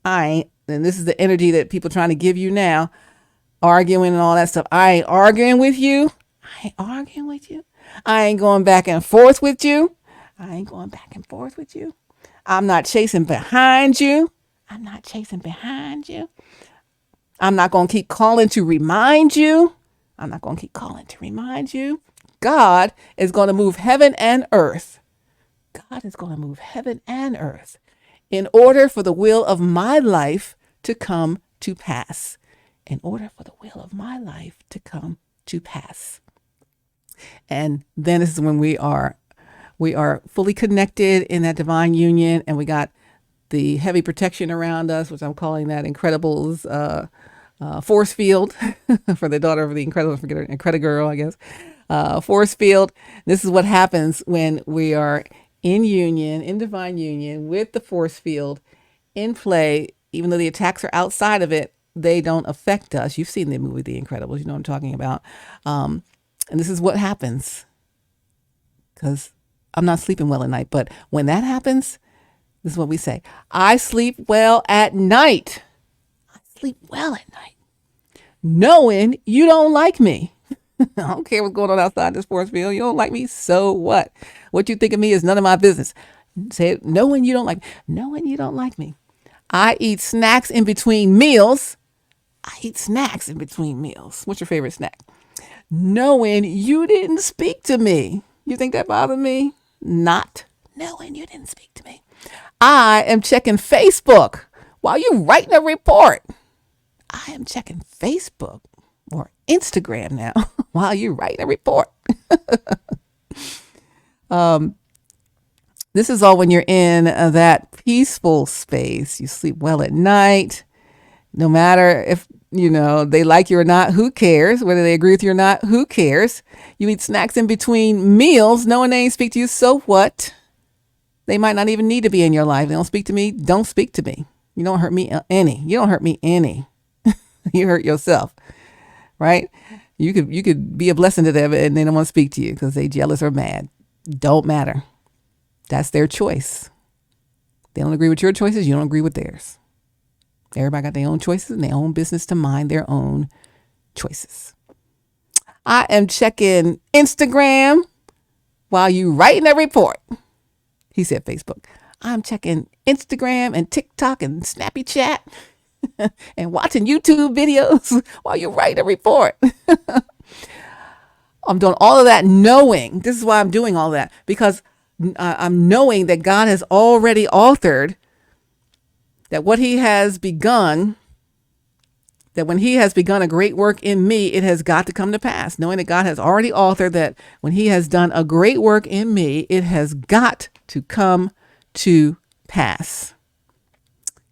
and this is the energy that people are trying to give you now, arguing and all that stuff. I ain't arguing with you. I ain't arguing with you. I ain't going back and forth with you. I ain't going back and forth with you. I'm not chasing behind you. I'm not chasing behind you. I'm not going to keep calling to remind you. I'm not going to keep calling to remind you. God is going to move heaven and earth. God is going to move heaven and earth in order for the will of my life to come to pass. In order for the will of my life to come to pass. And then this is when we are fully connected in that divine union, and we got the heavy protection around us, which I'm calling that Incredibles force field for the daughter of the Incredible, forget her, Incredigirl, I guess. Force field. This is what happens when we are in union, in divine union with the force field in play. Even though the attacks are outside of it, they don't affect us. You've seen the movie The Incredibles. You know what I'm talking about. And this is what happens. Because I'm not sleeping well at night. But when that happens, this is what we say. I sleep well at night. I sleep well at night. Knowing you don't like me. I don't care what's going on outside this force field. You don't like me, so what? What you think of me is none of my business. Say it, knowing you don't like me. Knowing you don't like me. I eat snacks in between meals. I eat snacks in between meals. What's your favorite snack? Knowing you didn't speak to me. You think that bothered me? Not. Knowing you didn't speak to me. I am checking Facebook while you writing a report. I am checking Facebook or Instagram now while you writing a report. This is all when you're in that peaceful space. You sleep well at night. No matter if, they like you or not, who cares? Whether they agree with you or not, who cares? You eat snacks in between meals, knowing they ain't speak to you, so what? They might not even need to be in your life. They don't speak to me, don't speak to me. You don't hurt me any. You don't hurt me any. You hurt yourself, right? You could be a blessing to them and they don't want to speak to you because they jealous or mad. Don't matter. That's their choice. They don't agree with your choices. You don't agree with theirs. Everybody got their own choices and their own business to mind their own choices. I am checking Instagram while you writing a report. He said Facebook. I'm checking Instagram and TikTok and Snappy Chat and watching YouTube videos while you write a report. I'm doing all of that knowing. This is why I'm doing all that, because I'm knowing that God has already authored that what he has begun, that when he has begun a great work in me, it has got to come to pass. Knowing that God has already authored that when he has done a great work in me, it has got to come to pass.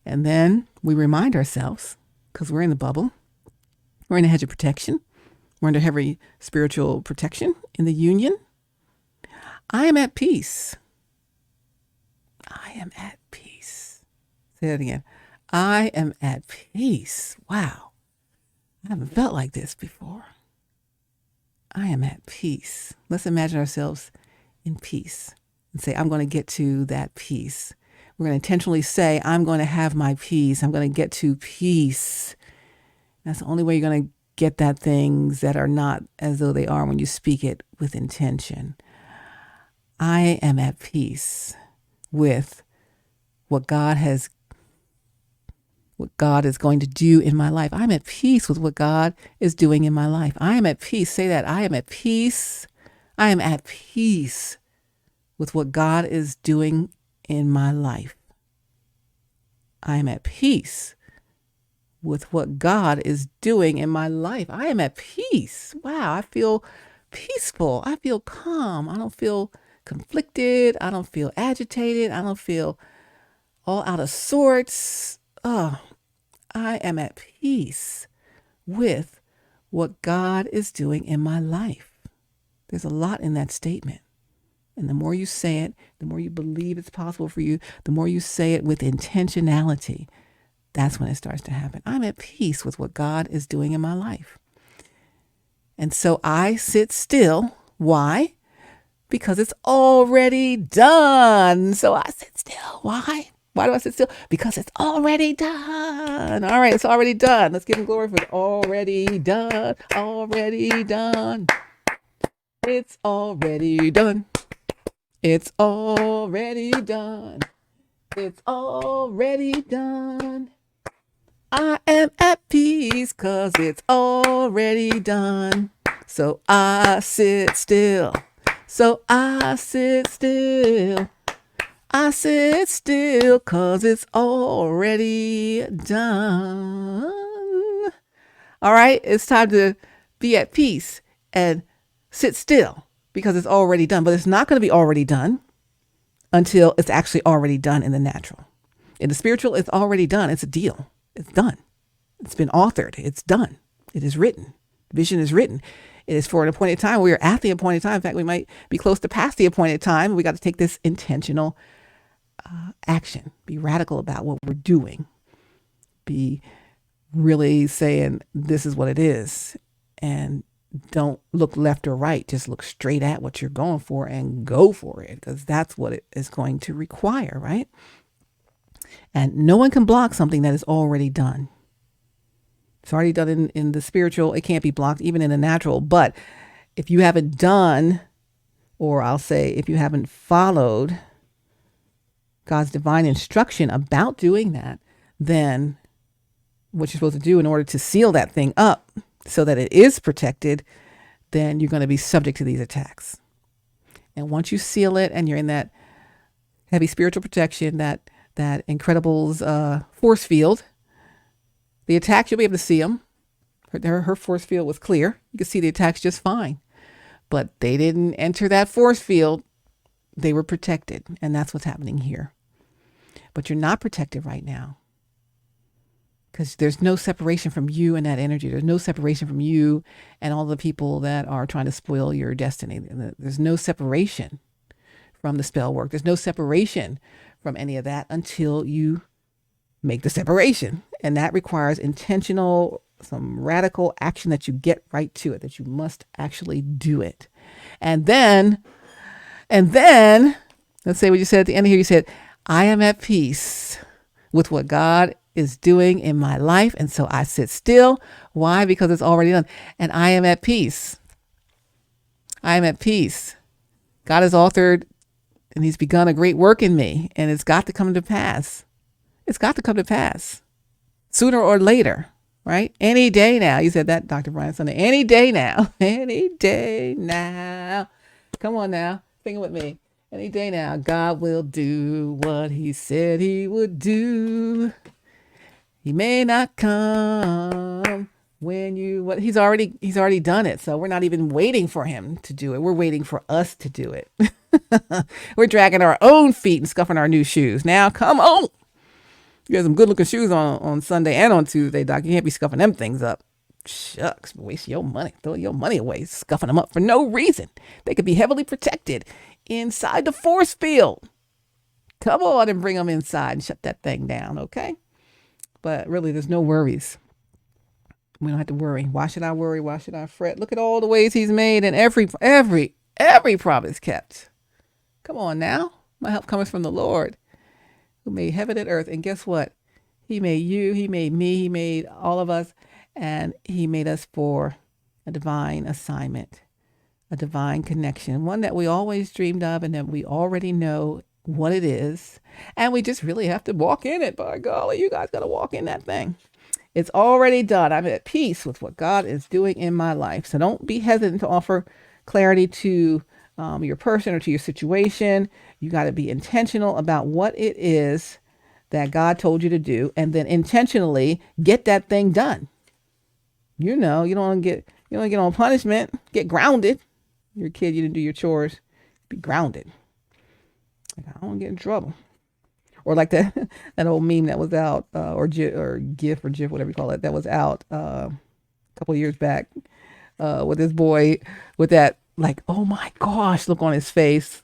And then we remind ourselves, because we're in the bubble, we're in a hedge of protection, we're under heavy spiritual protection in the union. I am at peace. I am at peace. Say that again. I am at peace. Wow. I haven't felt like this before. I am at peace. Let's imagine ourselves in peace and say, I'm going to get to that peace. We're going to intentionally say, I'm going to have my peace. I'm going to get to peace. That's the only way you're going to get that things that are not as though they are when you speak it with intention. I am at peace with what God is going to do in my life. I'm at peace with what God is doing in my life. I am at peace. Say that. I am at peace. I am at peace with what God is doing in my life. I am at peace with what God is doing in my life. I am at peace. Wow, I feel peaceful. I feel calm. I don't feel conflicted. I don't feel agitated. I don't feel all out of sorts. Oh, I am at peace with what God is doing in my life. There's a lot in that statement. And the more you say it, the more you believe it's possible for you, the more you say it with intentionality, that's when it starts to happen. I'm at peace with what God is doing in my life. And so I sit still. Why? Because it's already done. So I sit still. Why? Why do I sit still? Because it's already done. All right, it's already done. Let's give him glory for it. Already done. Already done. It's already done. It's already done. It's already done. I am at peace because it's already done. So I sit still. So I sit still. I sit still because it's already done. All right, it's time to be at peace and sit still because it's already done. But it's not going to be already done until it's actually already done in the natural. In the spiritual, it's already done. It's a deal. It's done. It's been authored. It's done. It is written. Vision is written. It is for an appointed time. We are at the appointed time. In fact, we might be close to past the appointed time. We got to take this intentional action. Be radical about what we're doing. Be really saying this is what it is. And don't look left or right. Just look straight at what you're going for and go for it, because that's what it is going to require, right? And no one can block something that is already done. It's already done in the spiritual. It can't be blocked even in the natural. But if you haven't done, or I'll say if you haven't followed God's divine instruction about doing that, then what you're supposed to do in order to seal that thing up so that it is protected, then you're going to be subject to these attacks. And once you seal it and you're in that heavy spiritual protection, that Incredibles force field, the attacks, you'll be able to see them. Her force field was clear. You could see the attacks just fine. But they didn't enter that force field. They were protected. And that's what's happening here. But you're not protected right now, because there's no separation from you and that energy. There's no separation from you and all the people that are trying to spoil your destiny. There's no separation from the spell work. There's no separation from any of that until you make the separation. And that requires intentional, some radical action that you get right to it, that you must actually do it. And then, let's say what you said at the end of here. You said, I am at peace with what God is doing in my life. And so I sit still. Why? Because it's already done. And I am at peace. I am at peace. God has authored and he's begun a great work in me, and it's got to come to pass. It's got to come to pass sooner or later, right? Any day now. You said that, Dr. Brian Sunday. Any day now. Any day now. Come on now. Sing it with me. Any day now. God will do what he said he would do. He may not come when he's already done it. So we're not even waiting for him to do it. We're waiting for us to do it. We're dragging our own feet and scuffing our new shoes. Now, come on. You got some good looking shoes on Sunday and on Tuesday, Doc. You can't be scuffing them things up. Shucks, waste your money. Throw your money away, scuffing them up for no reason. They could be heavily protected inside the force field. Come on and bring them inside and shut that thing down, okay? But really, there's no worries. We don't have to worry. Why should I worry? Why should I fret? Look at all the ways he's made, and every promise kept. Come on now. My help cometh from the Lord who made heaven and earth. And guess what? He made you, he made me, he made all of us, and he made us for a divine assignment, a divine connection, one that we always dreamed of and that we already know what it is. And we just really have to walk in it. By golly, you guys got to walk in that thing. It's already done. I'm at peace with what God is doing in my life. So don't be hesitant to offer clarity to your person or to your situation. You got to be intentional about what it is that God told you to do, and then intentionally get that thing done. You don't want to get on punishment, get grounded. You're a kid, you didn't do your chores, be grounded. Like, I don't want to get in trouble. Or like that old meme that was out, or GIF, whatever you call it, that was out a couple of years back, with this boy with that, like, oh my gosh look on his face.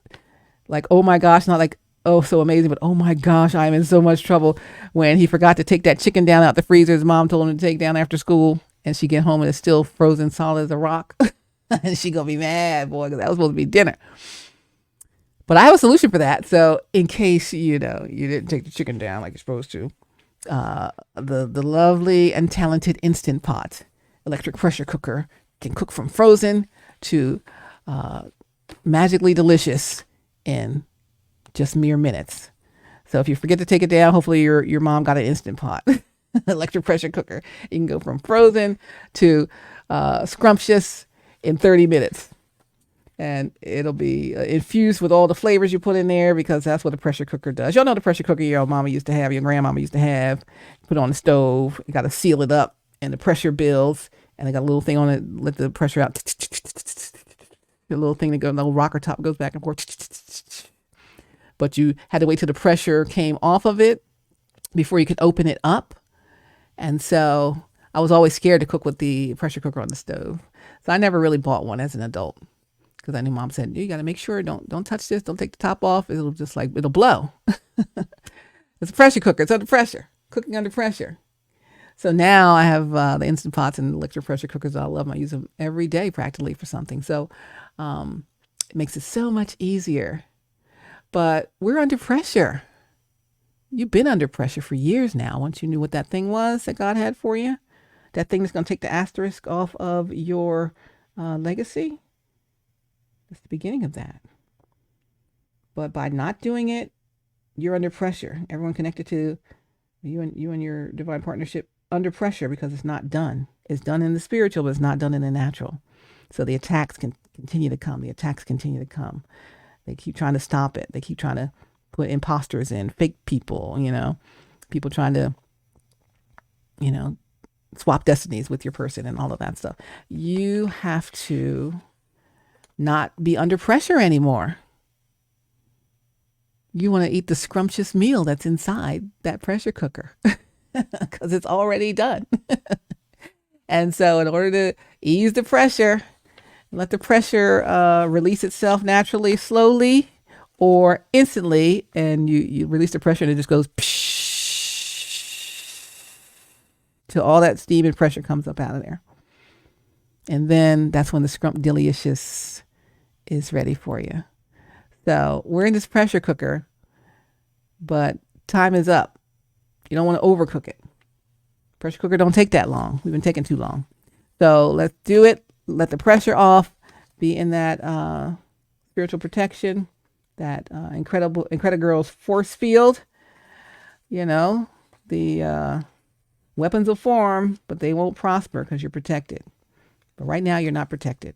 Like, oh my gosh, not like, oh, so amazing, but oh my gosh, I'm in so much trouble, when he forgot to take that chicken down out the freezer his mom told him to take down after school, and she get home and it's still frozen solid as a rock. And she gonna be mad, boy, because that was supposed to be dinner. But I have a solution for that. So in case, you didn't take the chicken down like you're supposed to, the lovely and talented Instant Pot electric pressure cooker can cook from frozen to magically delicious in just mere minutes. So if you forget to take it down, hopefully your mom got an Instant Pot electric pressure cooker. You can go from frozen to scrumptious in 30 minutes. And it'll be infused with all the flavors you put in there, because that's what a pressure cooker does. Y'all know the pressure cooker your mama used to have, your grandmama used to have. Put it on the stove. You got to seal it up, and the pressure builds. And they got a little thing on it, let the pressure out. The little thing that goes, the little rocker top goes back and forth. But you had to wait till the pressure came off of it before you could open it up. And so I was always scared to cook with the pressure cooker on the stove. So I never really bought one as an adult, because I knew mom said, you got to make sure, don't touch this. Don't take the top off. It'll blow. It's a pressure cooker. It's under pressure, cooking under pressure. So now I have the Instant Pots and electric pressure cookers. I love them. I use them every day practically for something. So it makes it so much easier. But we're under pressure. You've been under pressure for years now. Once you knew what that thing was that God had for you, that thing that's going to take the asterisk off of your legacy, that's the beginning of that. But by not doing it, you're under pressure. Everyone connected to you and your divine partnership under pressure, because it's not done. It's done in the spiritual, but it's not done in the natural. So the attacks can continue to come. They keep trying to stop it. They keep trying to put imposters in, fake people, people trying to, swap destinies with your person and all of that stuff. You have to not be under pressure anymore. You want to eat the scrumptious meal that's inside that pressure cooker, because it's already done. And so in order to ease the pressure, let the pressure release itself naturally, slowly, or instantly, and you release the pressure and it just goes psh, till all that steam and pressure comes up out of there. And then that's when the scrumptious is ready for you. So we're in this pressure cooker, but time is up. You don't want to overcook it. Pressure cooker don't take that long. We've been taking too long. So let's do it. Let the pressure off. Be in that spiritual protection, that incredible girl's force field. The weapons will form, but they won't prosper because you're protected. But right now you're not protected,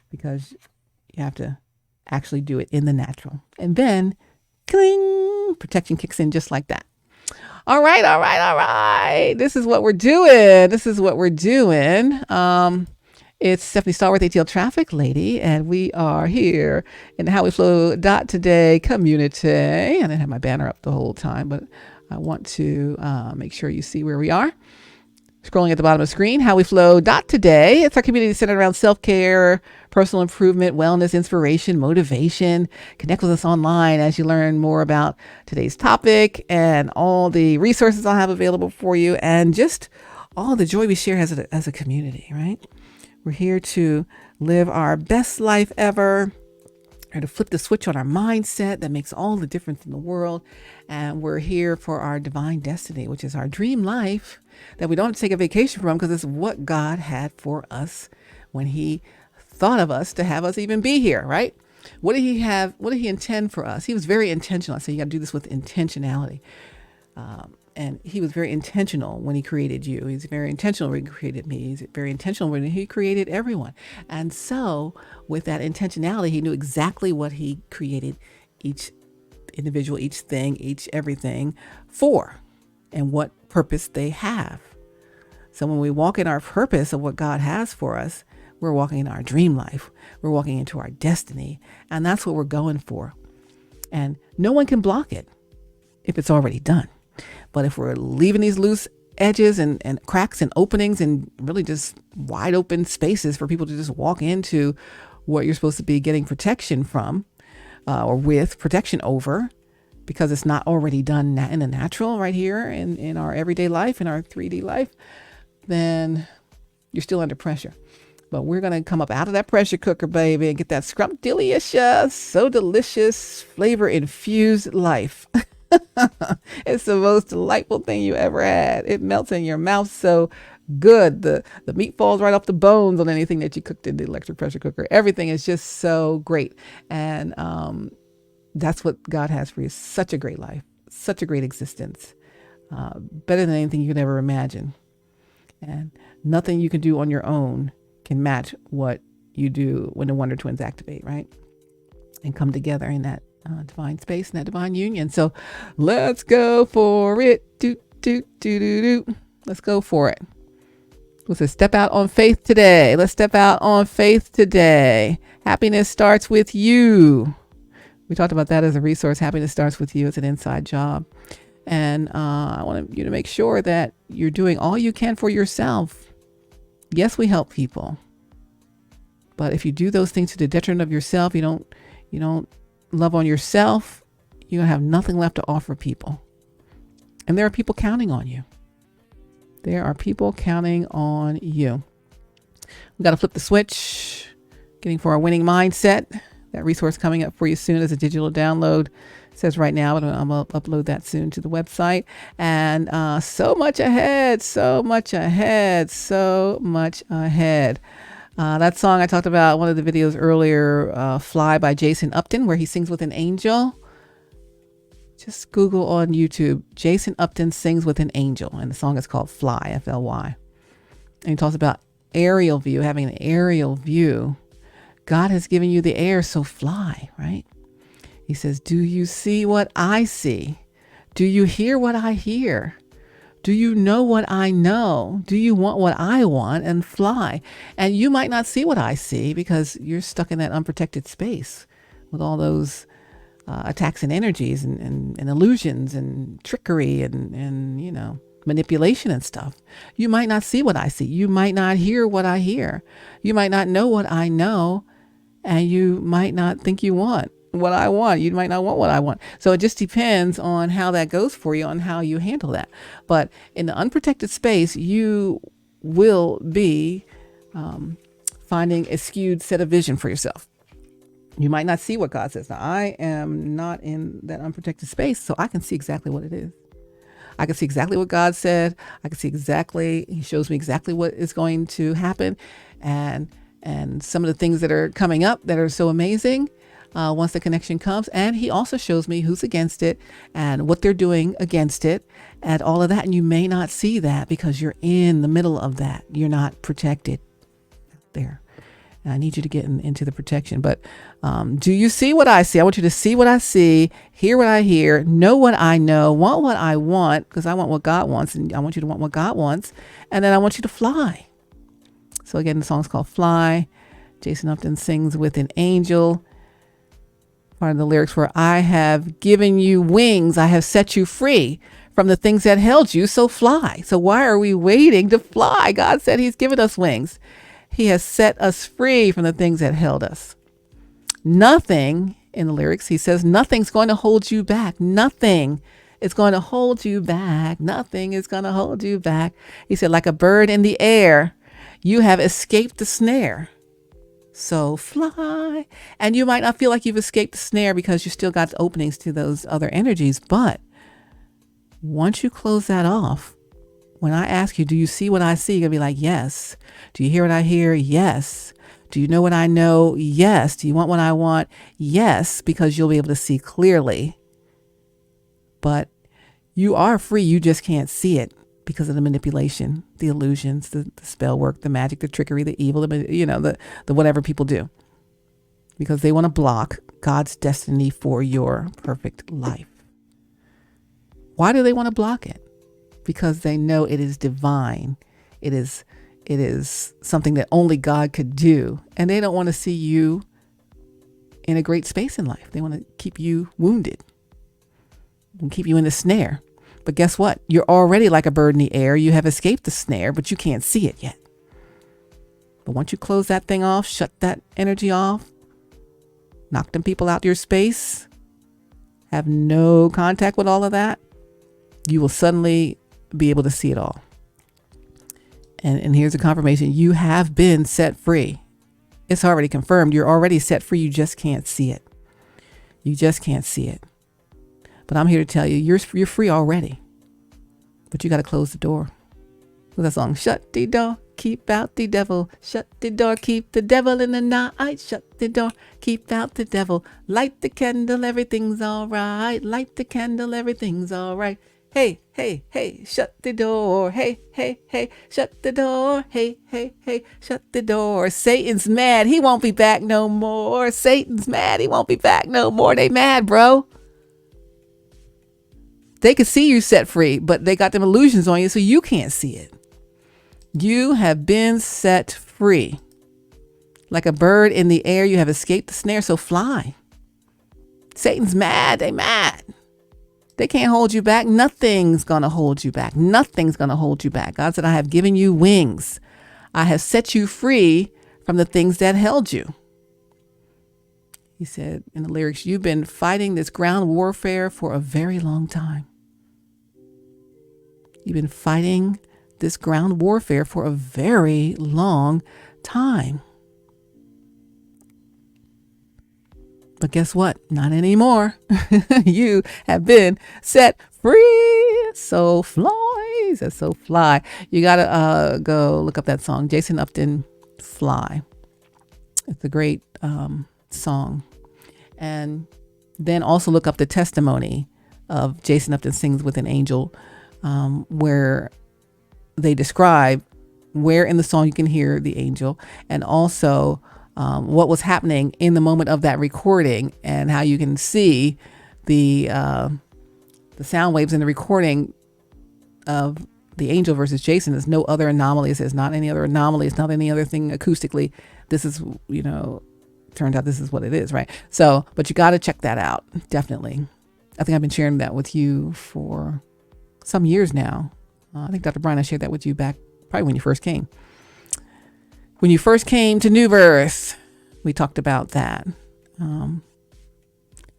because you have to actually do it in the natural. And then, cling, protection kicks in just like that. All right. This is what we're doing. It's Stephanie Stallworth, AtlTrafficLady, and we are here in the HowWeFlow.Today community. I didn't have my banner up the whole time, but I want to make sure you see where we are. Scrolling at the bottom of the screen, HowWeFlow.Today. It's our community centered around self-care, personal improvement, wellness, inspiration, motivation. Connect with us online as you learn more about today's topic and all the resources I'll have available for you, and just all the joy we share as a community, right? We're here to live our best life ever, or to flip the switch on our mindset that makes all the difference in the world. And we're here for our divine destiny, which is our dream life that we don't take a vacation from, because it's what God had for us when he thought of us to have us even be here, right? What did he have? What did he intend for us? He was very intentional. I say you got to do this with intentionality. And he was very intentional when he created you. He's very intentional when he created me. He's very intentional when he created everyone. And so with that intentionality, he knew exactly what he created each individual, each thing, each everything for, and what purpose they have. So when we walk in our purpose of what God has for us, we're walking in our dream life. We're walking into our destiny. And that's what we're going for. And no one can block it if it's already done. But if we're leaving these loose edges and cracks and openings and really just wide open spaces for people to just walk into what you're supposed to be getting protection from, or with protection over, because it's not already done in the natural right here in our everyday life, in our 3D life, then you're still under pressure. But we're going to come up out of that pressure cooker, baby, and get that scrumptious, so delicious, flavor infused life. It's the most delightful thing you ever had. It melts in your mouth so good. The meat falls right off the bones on anything that you cooked in the electric pressure cooker. Everything is just so great. And that's what God has for you. Such a great life, such a great existence, better than anything you could ever imagine. And nothing you can do on your own can match what you do when the Wonder Twins activate, right? And come together in that divine space and that divine union. So let's go for it. Let's go for it. Let's step out on faith today. Let's step out on faith today. Happiness starts with you. We talked about that as a resource. Happiness starts with you. It's an inside job. And I want you to make sure that you're doing all you can for yourself. Yes, we help people. But if you do those things to the detriment of yourself, you don't love on yourself, you're going to have nothing left to offer people. And there are people counting on you. There are people counting on you. We've got to flip the switch, getting for our winning mindset. That resource coming up for you soon as a digital download. It says right now, but I'm going to upload that soon to the website. And so much ahead, so much ahead, so much ahead. That song I talked about, one of the videos earlier, Fly by Jason Upton, where he sings with an angel. Just Google on YouTube, Jason Upton sings with an angel. And the song is called Fly, F-L-Y. And he talks about aerial view, having an aerial view. God has given you the air, so fly, right? He says, do you see what I see? Do you hear what I hear? Do you know what I know? Do you want what I want? And fly. And you might not see what I see because you're stuck in that unprotected space with all those attacks and energies and illusions and trickery and manipulation and stuff. You might not see what I see. You might not hear what I hear. You might not know what I know. And you might not think you want what I want. You might not want what I want. So it just depends on how that goes for you, on how you handle that. But in the unprotected space, you will be finding a skewed set of vision for yourself. You might not see what God says. Now, I am not in that unprotected space, so I can see exactly what it is. I can see exactly what God said. I can see exactly, he shows me exactly what is going to happen. And some of the things that are coming up that are so amazing once the connection comes. And he also shows me who's against it and what they're doing against it and all of that. And you may not see that because you're in the middle of that. You're not protected there. And I need you to get into the protection. But do you see what I see? I want you to see what I see, hear what I hear, know what I know, want what I want, because I want what God wants. And I want you to want what God wants. And then I want you to fly. So again, the song's called Fly. Jason Upton sings with an angel. Part of the lyrics were, I have given you wings. I have set you free from the things that held you. So fly. So why are we waiting to fly? God said he's given us wings. He has set us free from the things that held us. Nothing, in the lyrics, he says, nothing's going to hold you back. Nothing is going to hold you back. Nothing is going to hold you back. He said, like a bird in the air, you have escaped the snare. So fly. And you might not feel like you've escaped the snare because you still got openings to those other energies. But once you close that off, when I ask you, do you see what I see? You're going to be like, yes. Do you hear what I hear? Yes. Do you know what I know? Yes. Do you want what I want? Yes, because you'll be able to see clearly. But you are free. You just can't see it because of the manipulation, the illusions, the spell work, the magic, the trickery, the evil, the whatever people do. Because they want to block God's destiny for your perfect life. Why do they want to block it? Because they know it is divine. It is something that only God could do. And they don't want to see you in a great space in life. They want to keep you wounded and keep you in the snare. But guess what? You're already like a bird in the air. You have escaped the snare, but you can't see it yet. But once you close that thing off, shut that energy off, knock them people out your space, have no contact with all of that, you will suddenly be able to see it all. And here's a confirmation. You have been set free. It's already confirmed. You're already set free. You just can't see it. You just can't see it. But I'm here to tell you, you're free already. But you got to close the door. What's that song? Shut the door, keep out the devil. Shut the door, keep the devil in the night. Shut the door, keep out the devil. Light the candle, everything's all right. Light the candle, everything's all right. Hey, hey, hey, shut the door. Hey, hey, hey, shut the door. Hey, hey, hey, shut the door. Satan's mad. He won't be back no more. Satan's mad. He won't be back no more. They mad, bro. They can see you set free, but they got them illusions on you so you can't see it. You have been set free. Like a bird in the air, you have escaped the snare, so fly. Satan's mad. They mad. They can't hold you back. Nothing's going to hold you back. Nothing's going to hold you back. God said, I have given you wings. I have set you free from the things that held you. He said in the lyrics, you've been fighting this ground warfare for a very long time. You've been fighting this ground warfare for a very long time. But guess what? Not anymore. You have been set free. So fly. That's so fly. You got to go look up that song. Jason Upton, Fly. It's a great song. And then also look up the testimony of Jason Upton Sings with an Angel, where they describe where in the song you can hear the angel, and also what was happening in the moment of that recording, and how you can see the sound waves in the recording of the angel versus Jason. There's no other anomalies. There's not any other anomaly. It's not any other thing acoustically. This is, turns out this is what it is, right? So, but you got to check that out. Definitely. I think I've been sharing that with you for some years now. I think Dr. Brian, I shared that with you back probably when you first came. When you first came to New Birth, we talked about that,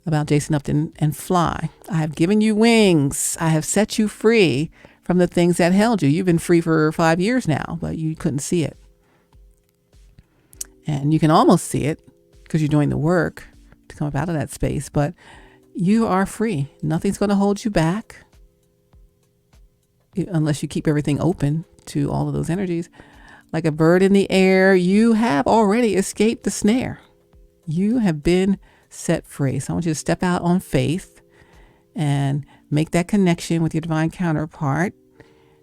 about Jason Upton and Fly. I have given you wings. I have set you free from the things that held you. You've been free for 5 years now, but you couldn't see it. And you can almost see it because you're doing the work to come up out of that space, but you are free. Nothing's going to hold you back unless you keep everything open to all of those energies. Like a bird in the air, you have already escaped the snare. You have been set free. So I want you to step out on faith and make that connection with your divine counterpart.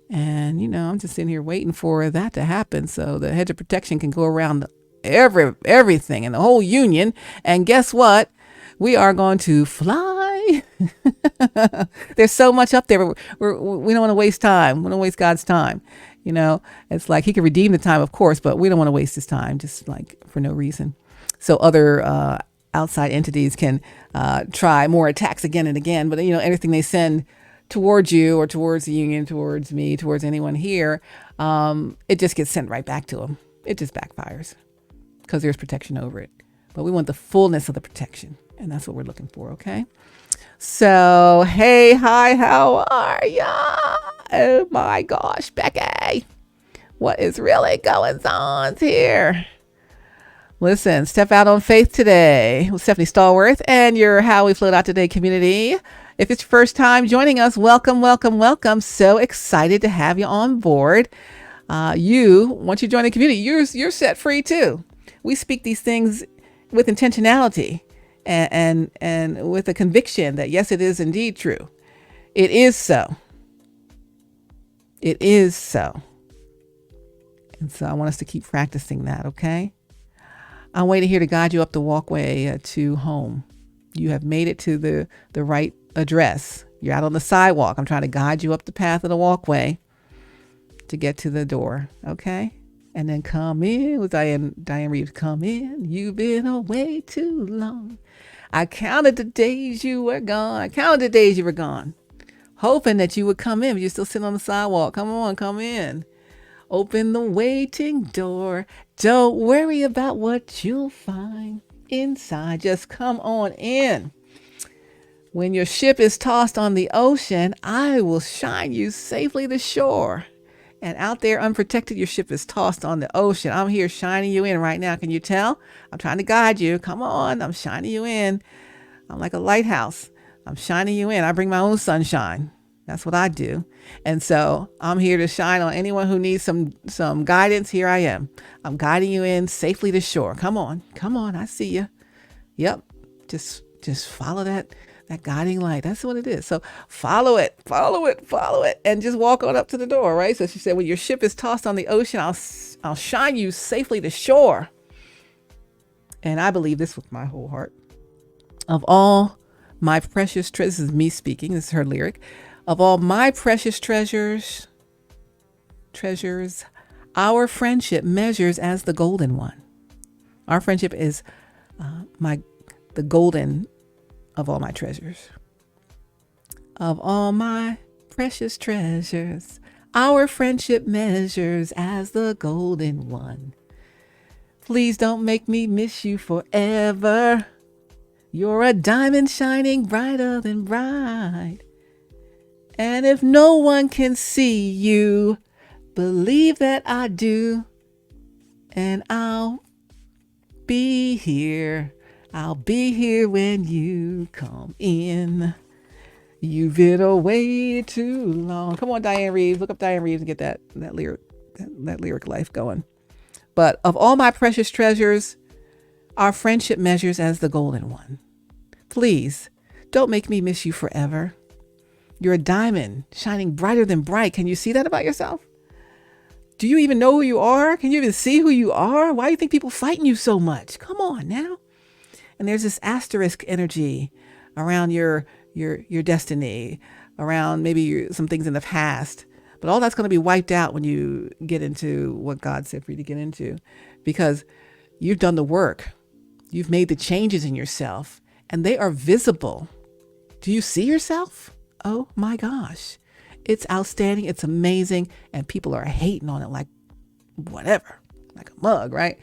And, I'm just sitting here waiting for that to happen so the hedge of protection can go around everything in the whole union. And guess what? We are going to fly. There's so much up there. We don't want to waste time. We don't waste God's time. It's like he can redeem the time, of course, but we don't want to waste his time just like for no reason. So other outside entities can try more attacks again and again. But, anything they send towards you or towards the union, towards me, towards anyone here, it just gets sent right back to them. It just backfires because there's protection over it. But we want the fullness of the protection. And that's what we're looking for, okay? So, hey, hi, how are ya? Oh my gosh, Becky. What is really going on here? Listen, step out on faith today with Stephanie Stallworth and your HowWeFlow.Today community. If it's your first time joining us, welcome, welcome, welcome. So excited to have you on board. Once you join the community, you're set free too. We speak these things with intentionality and with a conviction that yes, it is indeed true. It is so. It is so. And so I want us to keep practicing that, okay? I'm waiting here to guide you up the walkway to home. You have made it to the right address. You're out on the sidewalk. I'm trying to guide you up the path of the walkway to get to the door, okay? And then come in with Diane Reeves. Come in. You've been away too long. I counted the days you were gone. I counted the days you were gone. Hoping that you would come in, but you're still sitting on the sidewalk. Come on, come in. Open the waiting door. Don't worry about what you'll find inside. Just come on in. When your ship is tossed on the ocean, I will shine you safely to shore. And out there unprotected, your ship is tossed on the ocean. I'm here shining you in right now. Can you tell? I'm trying to guide you. Come on. I'm shining you in. I'm like a lighthouse. I'm shining you in. I bring my own sunshine. That's what I do. And so I'm here to shine on anyone who needs some guidance. Here I am. I'm guiding you in safely to shore. Come on. Come on. I see you. Yep. Just follow that guiding light. That's what it is. So follow it, and just walk on up to the door, right? So she said, when your ship is tossed on the ocean, I'll shine you safely to shore. And I believe this with my whole heart. Of all my precious treasures, this is me speaking, this is her lyric. Of all my precious treasures, our friendship measures as the golden one. Our friendship is the golden of all my treasures. Of all my precious treasures, our friendship measures as the golden one. Please don't make me miss you forever. You're a diamond shining brighter than bright. And if no one can see you, believe that I do. And I'll be here. I'll be here when you come in. You've been away too long. Come on, Diane Reeves. Look up Diane Reeves and get that lyric life going. But of all my precious treasures, our friendship measures as the golden one. Please don't make me miss you forever. You're a diamond shining brighter than bright. Can you see that about yourself? Do you even know who you are? Can you even see who you are? Why do you think people fighting you so much? Come on now. And there's this asterisk energy around your destiny, around maybe some things in the past. But all that's going to be wiped out when you get into what God said for you to get into, because you've done the work. You've made the changes in yourself, and they are visible. Do you see yourself? Oh my gosh. It's outstanding. It's amazing. And people are hating on it like whatever, like a mug, right?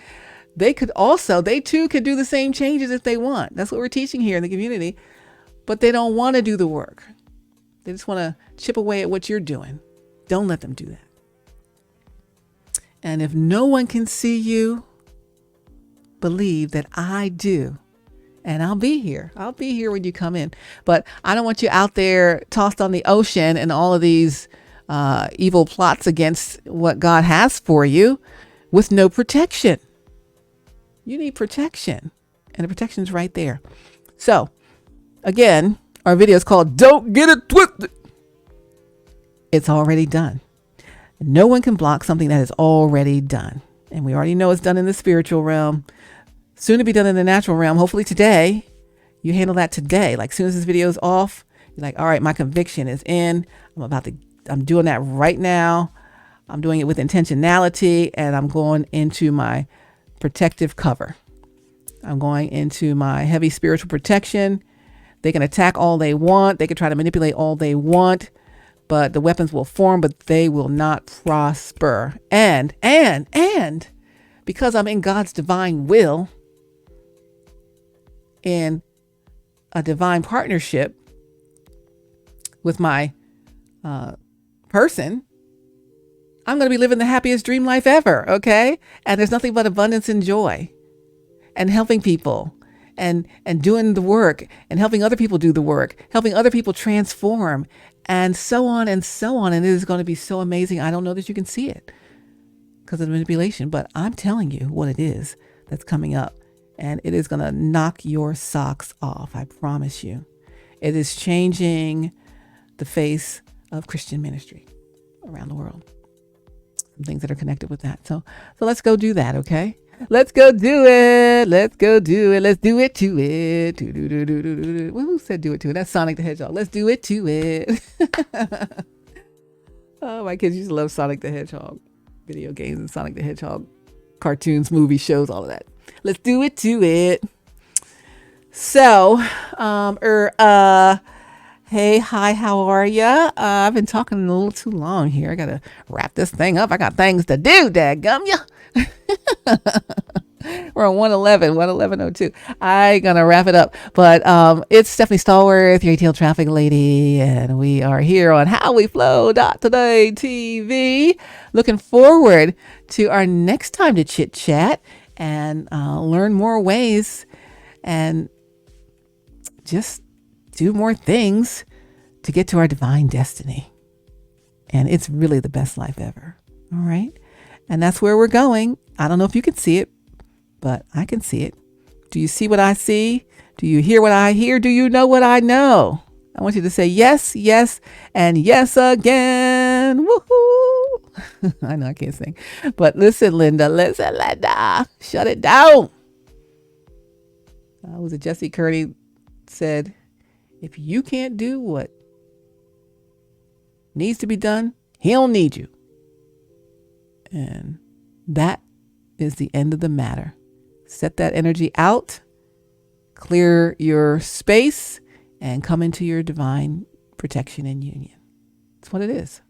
They too could do the same changes if they want. That's what we're teaching here in the community. But they don't want to do the work. They just want to chip away at what you're doing. Don't let them do that. And if no one can see you, believe that I do. And I'll be here. I'll be here when you come in. But I don't want you out there tossed on the ocean and all of these evil plots against what God has for you with no protection. You need protection. And the protection's right there. So, again, our video is called Don't Get It Twisted. It's already done. No one can block something that is already done. And we already know it's done in the spiritual realm. Soon to be done in the natural realm. Hopefully today, you handle that today. Like, as soon as this video is off, you're like, all right, my conviction is in. I'm doing that right now. I'm doing it with intentionality, and I'm going into my protective cover. I'm going into my heavy spiritual protection. They can attack all they want. They can try to manipulate all they want, but the weapons will form, but they will not prosper. And because I'm in God's divine will, in a divine partnership with my person, I'm going to be living the happiest dream life ever. Okay. And there's nothing but abundance and joy and helping people and doing the work and helping other people do the work, helping other people transform and so on and so on. And it is going to be so amazing. I don't know that you can see it because of the manipulation, but I'm telling you what it is that's coming up, and it is going to knock your socks off. I promise you. It is changing the face of Christian ministry around the world. Some things that are connected with that. So let's go do that. Okay. Let's go do it. Let's go do it. Let's do it to it. Well, who said do it to it? That's Sonic the Hedgehog. Let's do it to it. Oh, my kids used to love Sonic the Hedgehog video games and Sonic the Hedgehog cartoons, movies, shows, all of that. Let's do it to it. So, hey, hi, how are ya? I've been talking a little too long here. I gotta wrap this thing up. I got things to do, dadgum ya. We're on 111:02. I gonna wrap it up, but it's Stephanie Stallworth, your AtlTrafficLady, and we are here on HowWeFlow.Today-TV. Looking forward to our next time to chit chat and learn more ways and just do more things to get to our divine destiny. And it's really the best life ever. All right. And that's where we're going. I don't know if you can see it, but I can see it. Do you see what I see? Do you hear what I hear? Do you know what I know? I want you to say yes, yes, and yes again. Woohoo! I know I can't sing, but listen, Linda, shut it down. Was it Jesse Kearney said, if you can't do what needs to be done, he don't need you. And that is the end of the matter. Set that energy out, clear your space, and come into your divine protection and union. That's what it is.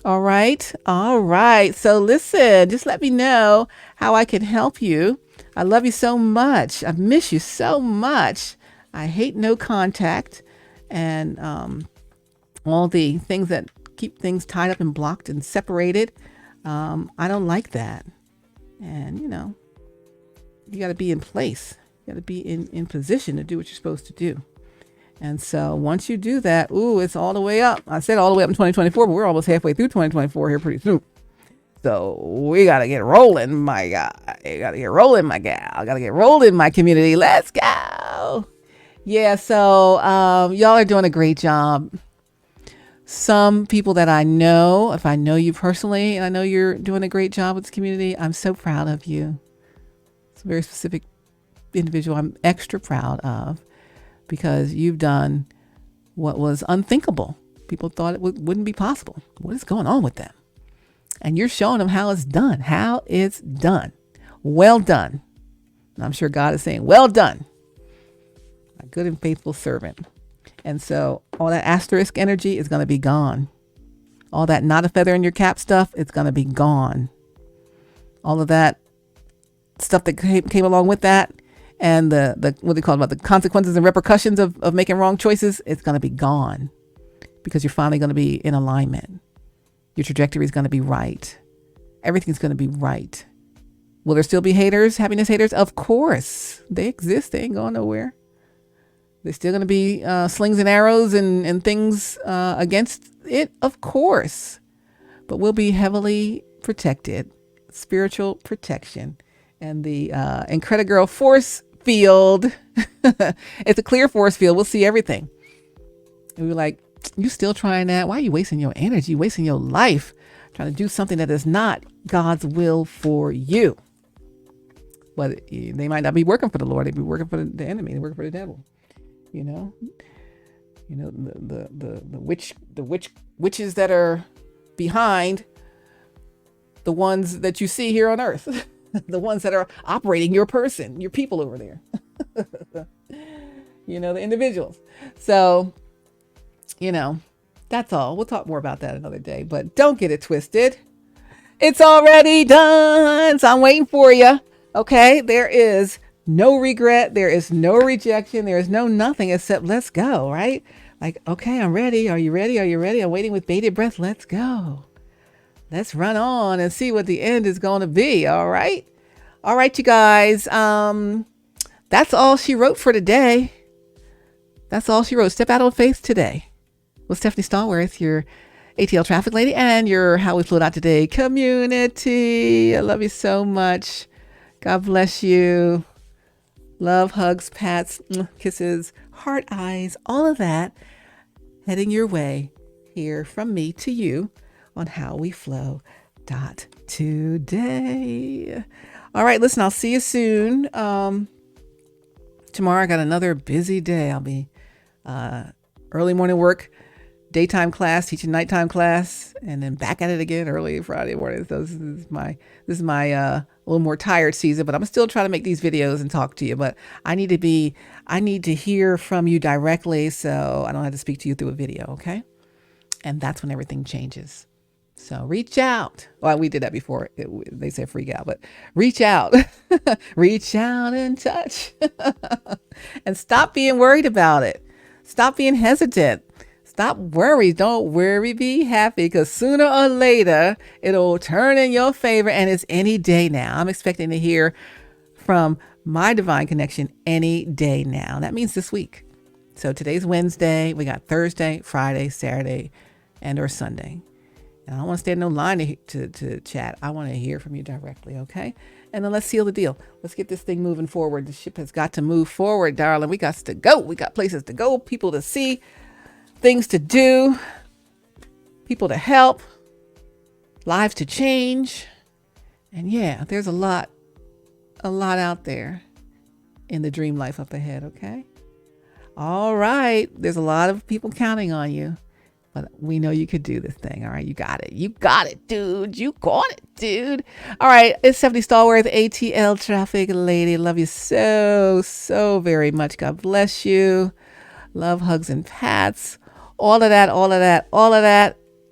All right. All right. So listen, just let me know how I can help you. I love you so much. I miss you so much. I hate no contact and all the things that keep things tied up and blocked and separated. I don't like that. And, you know, you got to be in place. You got to be in position to do what you're supposed to do. And so once you do that, it's all the way up. I said all the way up in 2024, but we're almost halfway through 2024 here pretty soon. So we got to get rolling, my guy. You got to get rolling, my gal. Got to get rolling, my community. Let's go. Yeah, so y'all are doing a great job. Some people that I know, if I know you personally, and I know you're doing a great job with this community, I'm so proud of you. It's a very specific individual I'm extra proud of because you've done what was unthinkable. People thought it wouldn't be possible. What is going on with them? And you're showing them how it's done, Well done. And I'm sure God is saying, well done, my good and faithful servant. And so all that asterisk energy is going to be gone. All that not a feather in your cap stuff, it's going to be gone. All of that stuff that came along with that and the what they call about the consequences and repercussions of making wrong choices, it's going to be gone because you're finally going to be in alignment. Your trajectory is going to be right. Everything's going to be right. Will there still be haters, happiness haters? Of course. They exist. They ain't going nowhere. There's still going to be slings and arrows and things against it, of course. But we'll be heavily protected. Spiritual protection. And the Incredi-Girl force field, it's a clear force field. We'll see everything. And we're like, you still trying that? Why are you wasting your energy, wasting your life, trying to do something that is not God's will for you? But they might not be working for the Lord. They be working for the enemy. They working for the devil. You know the witches that are behind the ones that you see here on earth, the ones that are operating your person, your people over there. The individuals. So, that's all. We'll talk more about that another day, but don't get it twisted. It's already done. So I'm waiting for you. Okay. There is no regret. There is no rejection. There is no nothing except let's go. Right. Like, okay, I'm ready. Are you ready? Are you ready? I'm waiting with bated breath. Let's go. Let's run on and see what the end is going to be. All right. All right, you guys. That's all she wrote for today. That's all she wrote. Step out on faith today. With Stephanie Stallworth, your ATL Traffic Lady and your How We Flow Out Today community. I love you so much. God bless you. Love, hugs, pats, kisses, heart eyes, all of that heading your way here from me to you on HowWeFlow.Today. All right, listen, I'll see you soon. Tomorrow I got another busy day. I'll be early morning work, daytime class, teaching nighttime class, and then back at it again early Friday morning. So this is my a little more tired season, but I'm still trying to make these videos and talk to you. But I need to hear from you directly, so I don't have to speak to you through a video, okay? And that's when everything changes. So reach out. Well, we did that before. They said freak out, but reach out. Reach out and touch. And stop being worried about it. Stop being hesitant. Stop worried. Don't worry. Be happy, because sooner or later it'll turn in your favor, and it's any day now. I'm expecting to hear from my divine connection any day now. That means this week. So today's Wednesday. We got Thursday, Friday, Saturday, and or Sunday. And I don't want to stand in no line to chat. I want to hear from you directly, okay? And then let's seal the deal. Let's get this thing moving forward. The ship has got to move forward, darling. We got to go. We got places to go, people to see, things to do, people to help, lives to change. And yeah, there's a lot out there in the dream life up ahead, okay? All right. There's a lot of people counting on you. But we know you could do this thing. All right. You got it. You got it, dude. You got it, dude. All right. It's Stephanie Stallworth, ATL Traffic Lady. Love you so, so very much. God bless you. Love, hugs, and pats. All of that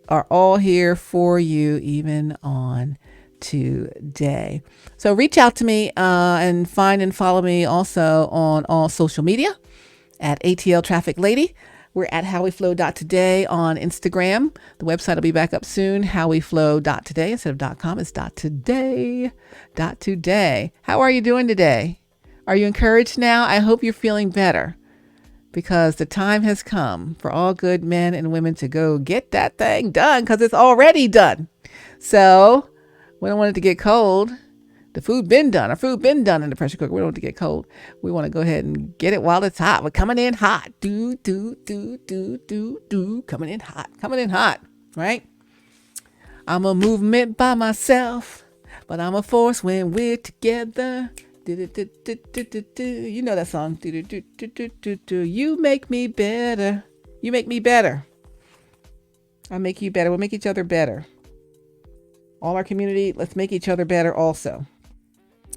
are all here for you, even on today. So reach out to me and find and follow me also on all social media at ATL Traffic Lady. We're at HowWeFlow.Today on Instagram. The website will be back up soon. HowWeFlow.Today instead of .com. It's .today. .today. How are you doing today? Are you encouraged now? I hope you're feeling better, because the time has come for all good men and women to go get that thing done, because it's already done. So we don't want it to get cold. The food been done. Our food been done in the pressure cooker. We don't want it to get cold. We want to go ahead and get it while it's hot. We're coming in hot. Coming in hot. Coming in hot. Right? I'm a movement by myself, but I'm a force when we're together. You know that song. You make me better. You make me better. I make you better. We'll make each other better. All our community, let's make each other better also.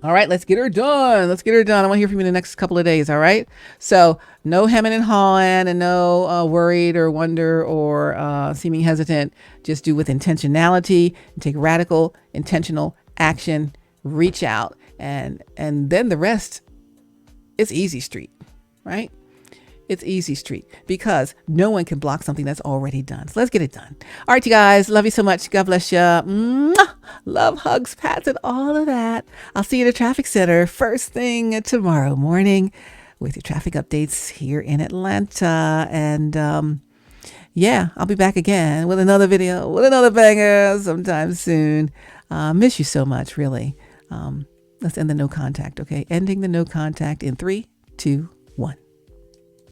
All right, let's get her done. Let's get her done. I want to hear from you in the next couple of days, all right? So no hemming and hawing, and no worried or wonder or seeming hesitant. Just do with intentionality and take radical, intentional action. Reach out, and then the rest is easy street, right? It's easy street, because no one can block something that's already done. So let's get it done. All right, you guys. Love you so much. God bless you. Mwah! Love, hugs, pats, and all of that. I'll see you at the traffic center first thing tomorrow morning with your traffic updates here in Atlanta. And yeah, I'll be back again with another video, with another banger sometime soon. Miss you so much, really. Let's end the no contact, okay? Ending the no contact in 3, 2,